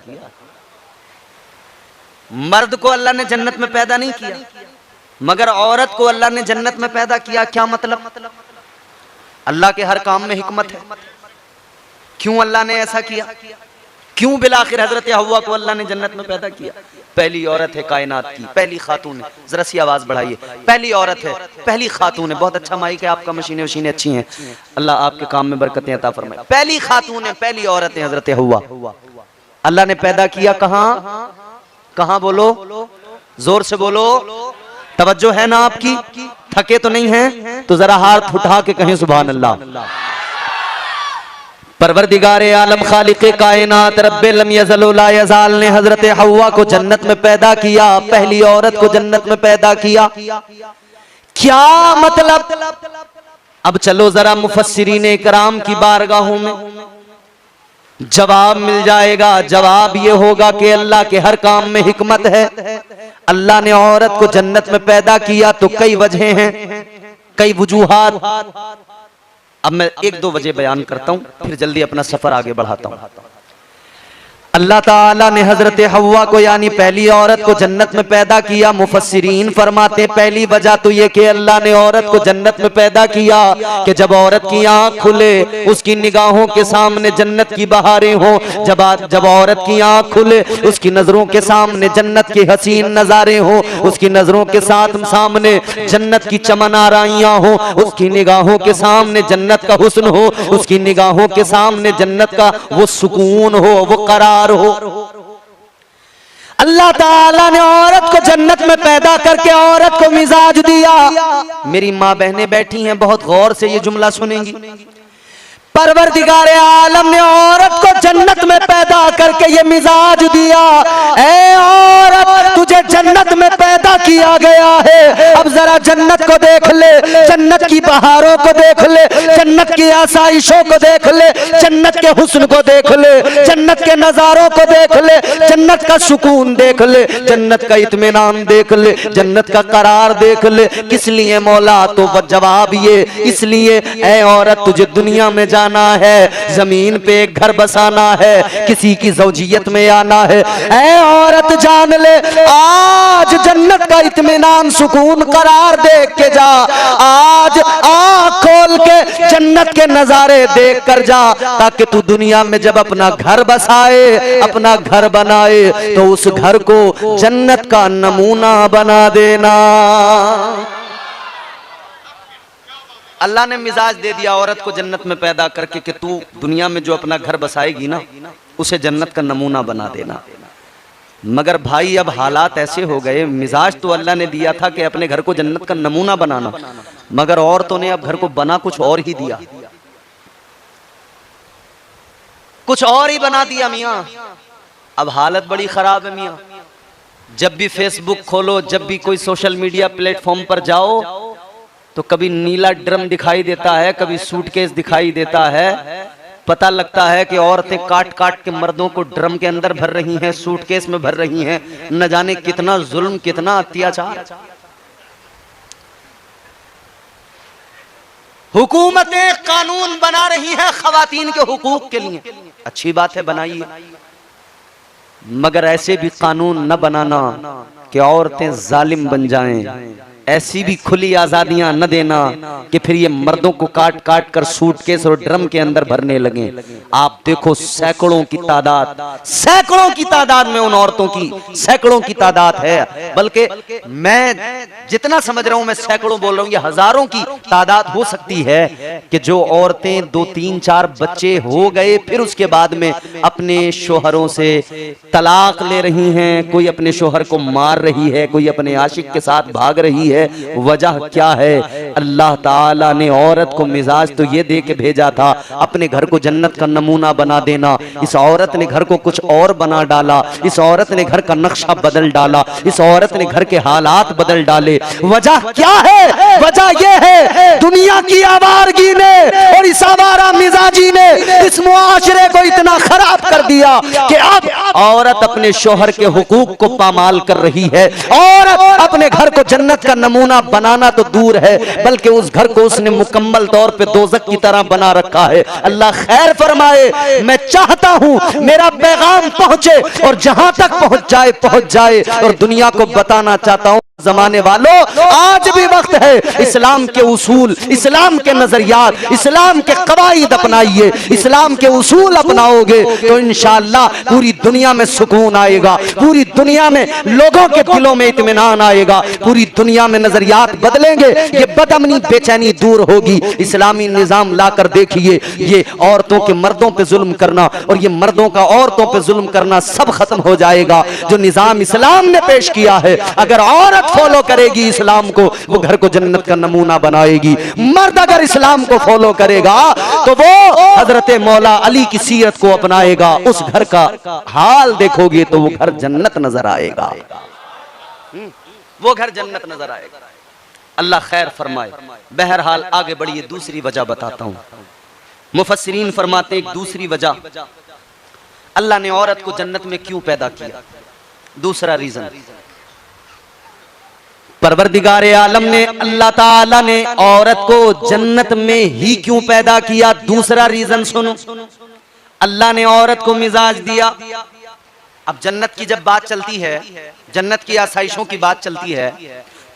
A: मर्द को अल्लाह ने जन्नत में पैदा नहीं किया, मगर औरत को अल्लाह ने जन्नत में पैदा किया। क्या मतलब? अल्लाह के हर काम में हिकमत है। क्यों अल्लाह ने ऐसा किया? क्यों बिलाखिर हजरत हव्वा को अल्लाह ने जन्नत में पैदा किया? पहली औरत है कायनात की, पहली खातून है। जरा सी आवाज बढ़ाइए, पहली औरत है, पहली खातून है। बहुत अच्छा माइक है आपका, मशीनें वशीनें अच्छी हैं, अल्लाह आपके काम में बरकतें अता फरमाए। पहली खातून है, पहली औरत है हजरत हव्वा। अल्लाह ने पैदा किया कहां? कहां बोलो, जोर से बोलो, तवज्जो है ना आपकी? थके तो नहीं है? तो जरा हाथ उठा के कहें सुभान अल्लाह। परवरदिगारे आलम खालिक़े कायनात रब्बे लम यज़ल व ला यज़ाल ने हजरत हव्वा को जन्नत में पैदा किया, पहली औरत को जन्नत में पैदा किया। क्या मतलब? अब चलो जरा मुफस्सिरीन इकराम की बारगाहों में जवाब मिल जाएगा। जवाब ये होगा कि अल्लाह के हर काम में हिकमत है। अल्लाह ने औरत को जन्नत में पैदा किया तो कई वजहें हैं, कई वजूहात। अब मैं एक दो वजह बयान करता हूं, फिर जल्दी अपना सफर आगे बढ़ाता हूं। अल्लाह ताला ने हजरत हव्वा को यानी पहली औरत को जन्नत में पैदा किया। मुफस्सिरीन फरमाते हैं पहली वजह तो ये कि अल्लाह ने औरत को जन्नत में पैदा किया कि जब औरत की आंख खुले उसकी निगाहों के सामने जन्नत की बहारें हो। जब औरत की आंख खुले उसकी नजरों के सामने जन्नत के हसीन नजारे हो, उसकी नजरों के साथ सामने जन्नत की चमन आराइयां हो, उसकी निगाहों के सामने जन्नत का हुस्न हो, उसकी निगाहों के सामने जन्नत का वो सुकून हो, वो करार हो। अल्लाह ताला ने औरत को जन्नत में पैदा करके औरत को मिजाज दिया। मेरी माँ बहनें बैठी हैं, बहुत गौर से ये जुमला सुनेंगी। परवरदिगार आलम ने औरत को जन्नत में पैदा करके ये मिजाज दिया, ऐ औरत तुझे जन्नत में पैदा किया गया है, अब जरा जन्नत को देख ले, जन्नत की बहारों को देख ले, जन्नत की आसाइशों को देख ले, जन्नत के हुस्न को देख ले, जन्नत के नजारों को देख ले, जन्नत का सुकून देख ले, जन्नत का इत्मीनान देख ले, जन्नत का करार देख ले। किस लिए मौला? तो जवाब ये, इसलिए ऐ औरत तुझे दुनिया में जाना है, जमीन पे एक घर बसाना है, किसी की ज़ौजियत में आना है। ऐ औरत जान ले, आज जन्नत का इत्मीनान सुकून करार देख के जा, आज आँख खोल के जन्नत के नजारे देख कर जा, ताकि तू दुनिया में जब अपना घर बसाए, अपना घर बनाए, तो उस घर को जन्नत का नमूना बना देना। अल्लाह ने मिजाज दे दिया औरत को जन्नत में पैदा करके कि तू दुनिया में जो अपना घर बसाएगी ना, उसे जन्नत का नमूना बना देना। मगर भाई अब हालात ऐसे हो गए, मिजाज तो अल्लाह ने दिया था कि अपने घर को जन्नत का नमूना बनाना, मगर औरतों ने अब घर को बना कुछ और ही दिया, कुछ और ही बना दिया मियाँ। अब हालत बड़ी खराब है मियाँ। जब भी फेसबुक खोलो, जब भी कोई सोशल मीडिया प्लेटफॉर्म पर जाओ, तो कभी नीला ड्रम दिखाई देता है, कभी सूटकेस दिखाई देता है। पता लगता है कि औरतें काट काट के मर्दों को ड्रम के अंदर भर रही हैं, सूटकेस में भर रही हैं। न जाने कितना जुल्म, कितना अत्याचार। हुकूमतें कानून बना रही हैं खवातीन के हुकूक के लिए, अच्छी बात है, बनाइए, मगर ऐसे भी कानून न बनाना कि औरतें जालिम बन जाएं। ऐसी भी खुली आजादियां न देना कि फिर ये मर्दों को काट काट कर सूटकेस और ड्रम के अंदर भरने लगे। आप देखो सैकड़ों की तादाद में उन औरतों की सैकड़ों की तादाद है, बल्कि मैं जितना समझ रहा हूं मैं सैकड़ों बोल रहा हूं, ये हजारों की तादाद हो सकती है कि जो औरतें 2, 3, 4 बच्चे हो गए, फिर उसके बाद में अपने शोहरों से तलाक ले रही हैं। कोई अपने शोहर को मार रही है, कोई अपने आशिक के साथ भाग रही है। वजह क्या है? अल्लाह ताला ने औरत को मिजाज तो ये दे के भेजा था, अपने घर को जन्नत का नमूना बना देना। इस औरत ने घर को कुछ और बना डाला, इस औरत ने घर का नक्शा बदल डाला, इस औरत ने घर के हालात बदल डाले। वजह क्या है? वजह यह है दुनिया की आवारगी ने और इस आवारा मिजाजी ने इस मुआशरे को इतना खराब कर दिया कि अब औरत अपने शोहर के हुकूक को पामाल कर रही है। औरत अपने घर को जन्नत का नमूना बनाना तो दूर है, बल्कि उस घर को उसने मुकम्मल तौर पे दोज़ख की तरह बना रखा है। अल्लाह खैर फरमाए। मैं चाहता हूं मेरा पैगाम पहुंचे और जहां तक पहुंच जाए और दुनिया को बताना चाहता हूं, जमाने वालों, आज भी वक्त है इस्लाम के उसूल, इस्लाम के नजरियात, इस्लाम के कवायद अपनाइए। इस्लाम के उसूल अपनाओगे तो इंशाअल्लाह पूरी दुनिया में सुकून आएगा, पूरी दुनिया में लोगों के दिलों में इत्मीनान आएगा, पूरी दुनिया में नजरियात बदलेंगे, ये बदअमनी बेचैनी दूर होगी। इस्लामी निजाम लाकर देखिए, ये औरतों के मर्दों पे जुल्म करना और ये मर्दों का औरतों पे जुल्म करना सब खत्म हो जाएगा। जो निजाम इस्लाम ने पेश किया है, अगर औरत फॉलो करेगी इस्लाम को, वो घर को जन्नत का नमूना बनाएगी। मर्द अगर इस्लाम को फॉलो करेगा तो वो हजरत मौला अली की सीरत को अपनाएगा। उस घर का हाल देखोगे तो वो घर जन्नत नजर आएगा, वो घर जन्नत नजर आएगा। अल्लाह खैर फरमाए। बहरहाल आगे बढ़िए, दूसरी वजह बताता हूं। मुफस्सिरीन फरमाते हैं एक दूसरी वजह अल्लाह ने औरत को जन्नत में क्यों पैदा किया। दूसरा रीजन, परवरदिगार आलम ने, अल्लाह ताला ने औरत को जन्नत में ही क्यों पैदा किया। दूसरा रीजन सुनो, अल्लाह ने औरत को मिजाज दिया। अब जन्नत की जब बात चलती है, जन्नत की आसाइशों की बात चलती है,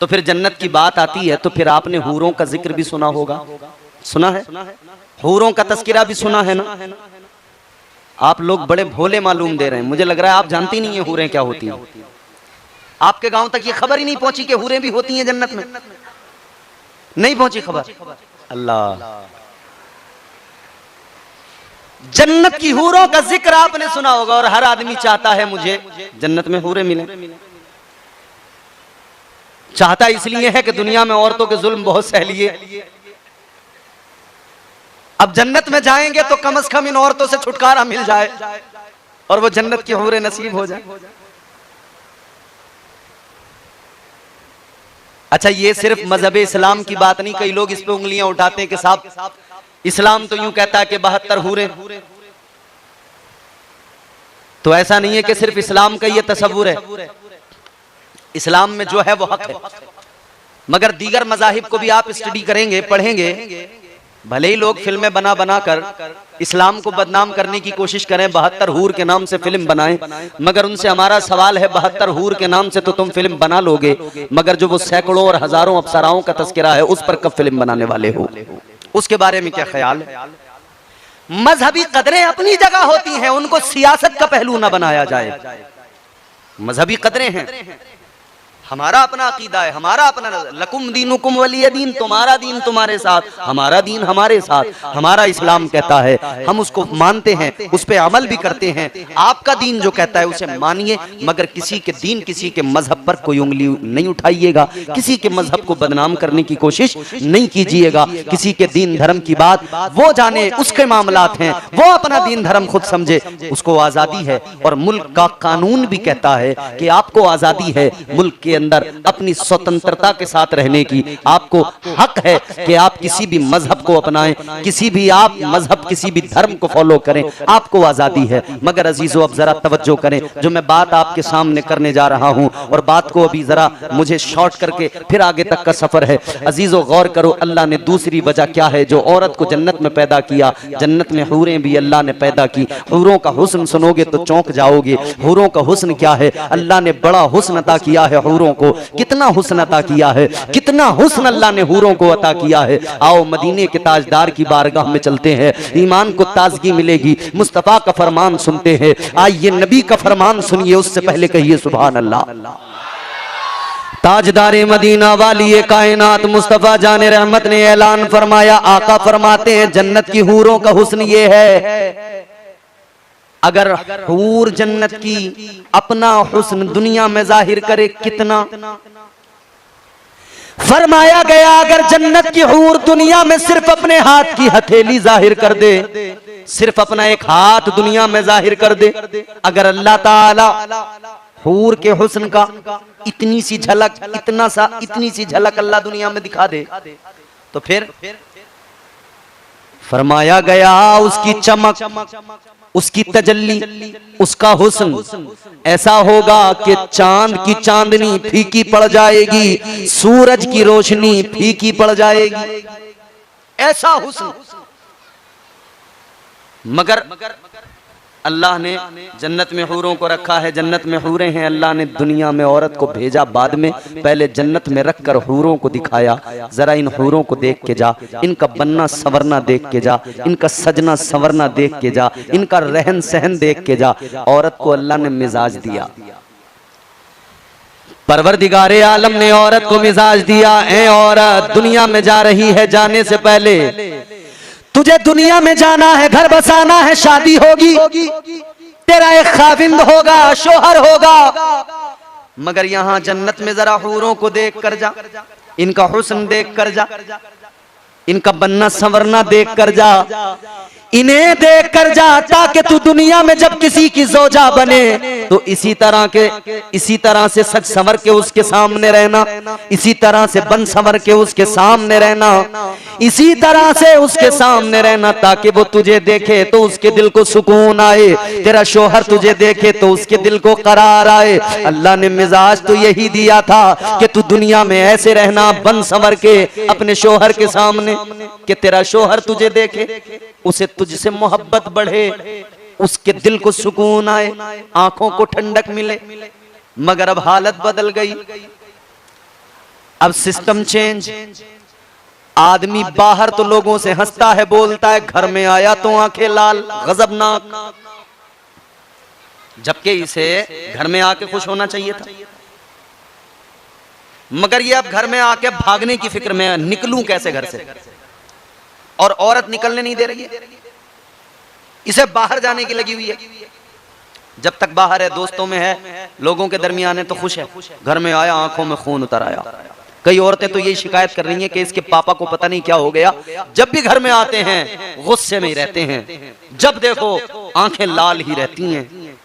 A: तो फिर जन्नत की बात आती है तो फिर आपने हूरों का जिक्र भी सुना होगा, सुना है? हूरों का तस्किरा भी सुना है ना? आप लोग बड़े भोले मालूम दे रहे हैं, मुझे लग रहा है आप जानती नहीं है हूरें क्या होती हैं। आपके गांव तक ये खबर ही नहीं पहुंची कि हूरें भी होती हैं जन्नत में, नहीं पहुंची खबर। अल्लाह, जन्नत की हूरों का जिक्र आपने सुना होगा और हर आदमी चाहता है मुझे जन्नत में हूरें मिले। चाहता इसलिए है कि दुनिया में औरतों के जुल्म बहुत सह लिए,
C: अब जन्नत में जाएंगे तो कम से कम इन औरतों से छुटकारा मिल जाए और वो जन्नत की हूरें नसीब हो जाए। अच्छा, ये सिर्फ मजहब इस्लाम की बात नहीं, कई लोग इस पे उंगलियां उठाते हैं कि साहब इस्लाम तो यूं कहता है कि 72 हूरें, तो ऐसा नहीं है कि सिर्फ इस्लाम का ये तसव्वुर है। इस्लाम में जो है वो हक है, मगर दीगर मजाहिब को भी आप स्टडी करेंगे, पढ़ेंगे, भले ही लोग फिल्में बना बना कर इस्लाम को बदनाम करने की कोशिश करें, 72 हूर के नाम से फिल्म बनाएं, मगर उनसे हमारा सवाल है 72 हूर के नाम से तो तुम फिल्म बना लोगे, मगर जो वो सैकड़ों और हजारों अप्सराओं का तस्करा है उस पर कब फिल्म बनाने वाले हो? उसके बारे में क्या ख्याल है? मजहबी कदरें अपनी जगह होती हैं, उनको सियासत का पहलू ना बनाया जाए। मजहबी कदरें हैं, हमारा अपना अकीदा है, हमारा अपना लकुम दीनुकुम वलिय दीन, तुम्हारा दीन तुम्हारे साथ, हमारा दीन हमारे साथ, हमारा इस्लाम कहता है, हम उसको मानते हैं, उस पर अमल भी करते हैं। आपका दीन जो कहता है उसे मानिए, मगर किसी के दीन, किसी के मजहब पर कोई उंगली नहीं उठाइएगा, किसी के मजहब को बदनाम करने की कोशिश नहीं कीजिएगा। किसी के दीन धर्म की बात वो जाने, उसके मामलात हैं, वो अपना दीन धर्म खुद समझे, उसको आजादी है। और मुल्क का कानून भी कहता है कि आपको आजादी है मुल्क के अंदर अपनी स्वतंत्रता के साथ रहने की, आपको हक है कि आप किसी भी मजहब को अपनाएं, किसी भी आप मजहब, किसी भी धर्म को फॉलो करें, आपको आजादी है। मगर अजीजों, अब जरा तवज्जो करें, जो मैं बात आपके सामने करने जा रहा हूं, और बात को अभी जरा मुझे शॉर्ट करके फिर आगे तक का सफर है। अजीजों, गौर करो, अल्लाह ने दूसरी वजह क्या है जो औरत को जन्नत में पैदा किया। जन्नत में हूरें भी अल्लाह ने पैदा की। हूरों का हुस्न सुनोगे तो चौंक जाओगे। हूरों का हुस्न क्या है? अल्लाह ने बड़ा हुस्न अता किया है हूरों को। कितना हुस्न अता किया है, कितना हुस्न अल्लाह ने हूरों को अता किया है। आओ मदीने के ताजदार की बारगाह में चलते हैं, ईमान को ताजगी मिलेगी। मुस्तफा का फरमान सुनते हैं। आइए नबी का फरमान सुनिए, उससे पहले कहिए सुभान अल्लाह। ताजदार मदीना वाली कायनात मुस्तफा जाने रहमत ने ऐलान फरमाया, आका फरमाते हैं जन्नत की हूरों का हुस्न ये है, अगर हूर जन्नत की अपना हुस्न दुनिया में जाहिर करे कितना, फरमाया गया अगर जन्नत की हूर दुनिया में सिर्फ अपने हाथ की हथेली जाहिर कर दे, सिर्फ अपना एक हाथ दुनिया में जाहिर कर दे, अगर अल्लाह ताला हूर के हुस्न का इतनी सी झलक, इतनी सी झलक अल्लाह दुनिया में दिखा दे, तो फिर फरमाया गया उसकी चमक, उसकी तजल्ली, उसका हुस्न ऐसा होगा कि चांद की चांदनी फीकी पड़ जाएगी, सूरज की रोशनी फीकी पड़ जाएगी, ऐसा हुस्न। मगर अल्लाह ने जन्नत में हूरों को रखा है, जन्नत में हूरें हैं, अल्लाह ने दुनिया में औरत को भेजा बाद में, पहले जन्नत में रखकर हूरों को दिखाया। जरा इन हूरों को देख के जा, इनका बनना संवरना देख के जा, इनका सजना संवरना देख के जा, इनका रहन सहन देख के जा। औरत को अल्लाह ने मिजाज दिया, परवरदिगारे आलम ने औरत को मिजाज दिया। ऐ औरत, दुनिया में जा रही है, जाने से पहले तुझे दुनिया में जाना है, घर बसाना है, शादी होगी, तेरा एक खाविंद होगा, शोहर होगा, मगर यहां जन्नत में जरा हूरों को देख कर जा, इनका हुस्न देख कर जा, इनका बनना संवरना देख कर जा, इन्हें देख कर जा, ताकि तू दुनिया में जब किसी की जोजा बने तो इसी तरह से सच संवर के उसके सामने रहना, इसी तरह से बन संवर के उसके सामने रहना, इसी तरह से उसके सामने रहना, ताकि वो तुझे देखे तो उसके दिल को सुकून आए, तेरा शोहर तुझे देखे तो उसके दिल को करार आए। अल्लाह ने मिजाज तो यही दिया था कि तू दुनिया में ऐसे रहना, बन संवर के अपने शोहर के सामने, कि तेरा शोहर तुझे देखे, उसे तुझसे मोहब्बत बढ़े, उसके दिल को सुकून आए, आंखों को ठंडक मिले। मगर अब हालत बदल गई, अब सिस्टम चेंज। आदमी बाहर तो लोगों से हंसता है, बोलता है, घर में आया तो आंखें लाल, गजबनाक, जबकि इसे घर में आके खुश होना चाहिए था। मगर ये अब घर में आके भागने की फिक्र में, निकलूं कैसे घर से, और औरत निकलने नहीं दे रही है, इसे बाहर जाने की लगी हुई है। जब तक बाहर है, दोस्तों में है, लोगों के दरमियान है तो खुश है, घर में आया आंखों में खून उतर आया, कई औरतें तो यही शिकायत कर रही हैं कि इसके पापा को पता नहीं क्या हो गया, जब भी घर में आते हैं गुस्से में ही रहते हैं, जब देखो आंखें लाल ही रहती हैं।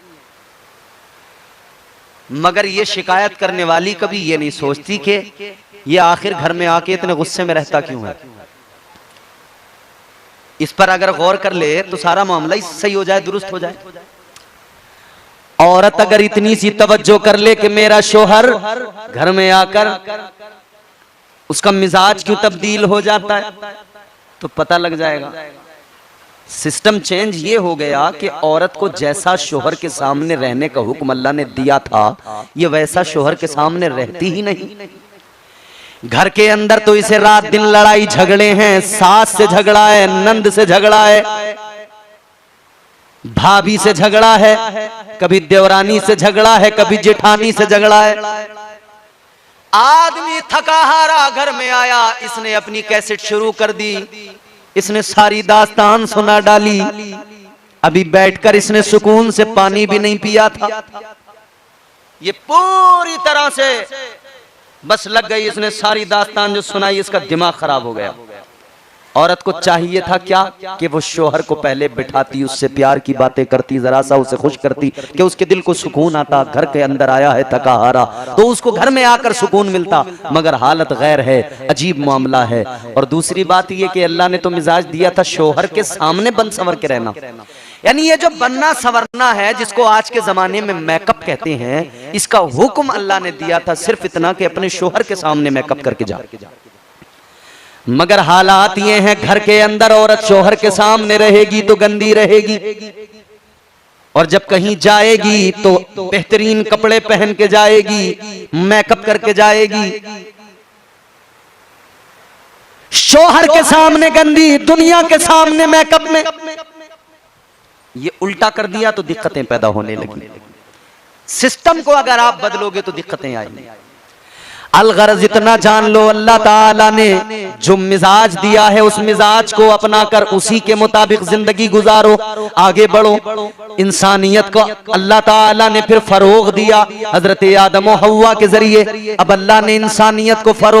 C: मगर ये शिकायत करने वाली कभी ये नहीं सोचती कि ये आखिर घर में आके इतने गुस्से में रहता क्यों है। इस पर अगर गौर कर ले तो सारा मामला ही सही हो जाए, दुरुस्त हो जाए। औरत अगर इतनी सी तवज्जो कर ले कि मेरा शोहर घर में आकर उसका मिजाज क्यों तब्दील हो जाता है, तो पता लग जाएगा। सिस्टम चेंज ये हो गया कि औरत को जैसा शोहर के सामने रहने का हुक्म अल्लाह ने दिया था, ये वैसा शोहर के सामने रहती ही नहीं। घर के अंदर तो इसे रात दिन लड़ाई झगड़े हैं, सास से झगड़ा है, नंद से झगड़ा है, भाभी से झगड़ा है, कभी देवरानी से झगड़ा है, कभी जेठानी से झगड़ा है। आदमी थका हारा घर में आया, इसने अपनी कैसेट शुरू कर दी, इसने सारी दास्तान सुना डाली, अभी बैठकर इसने सुकून से पानी भी नहीं पिया था, ये पूरी तरह से बस लग गई, इसने सारी दास्तान जो सुनाई, इसका दिमाग खराब हो गया। औरत को चाहिए था क्या कि वो शोहर को पहले बिठाती, उससे प्यार की बातें करती, जरा सा उसे खुश करती कि उसके दिल को सुकून आता। घर के अंदर आया है थका हारा तो उसको घर में आकर सुकून मिलता, मगर हालत गैर है, अजीब मामला है। और दूसरी बात ये कि अल्लाह ने तो मिजाज दिया था शोहर के सामने बन संवर के रहना, यानी ये जो बनना संवरना है जिसको आज के जमाने में मेकअप कहते हैं, इसका हुक्म अल्लाह ने दिया था सिर्फ इतना कि अपने शोहर के सामने मेकअप करके जा। मगर हालात ये हैं, घर के अंदर औरत शोहर के सामने रहेगी तो गंदी रहेगी, और जब कहीं जाएगी तो बेहतरीन कपड़े पहन के जाएगी, मेकअप करके जाएगी। शोहर के सामने गंदी, दुनिया के सामने मेकअप में। ये उल्टा कर दिया तो दिक्कतें पैदा होने लगी। सिस्टम को अगर आप बदलोगे तो दिक्कतें आएंगी। अलगरज इतना जान लो, अल्लाह ताला ने जो मिजाज दिया है उस मिजाज को अपना कर उसी के मुताबिक जिंदगी गुजारो, आगे बढ़ो। इंसानियत को अल्लाह ताला ने फिर फरोग दिया हजरत आदम और हव्वा के जरिए। अब अल्लाह ने इंसानियत को फरोग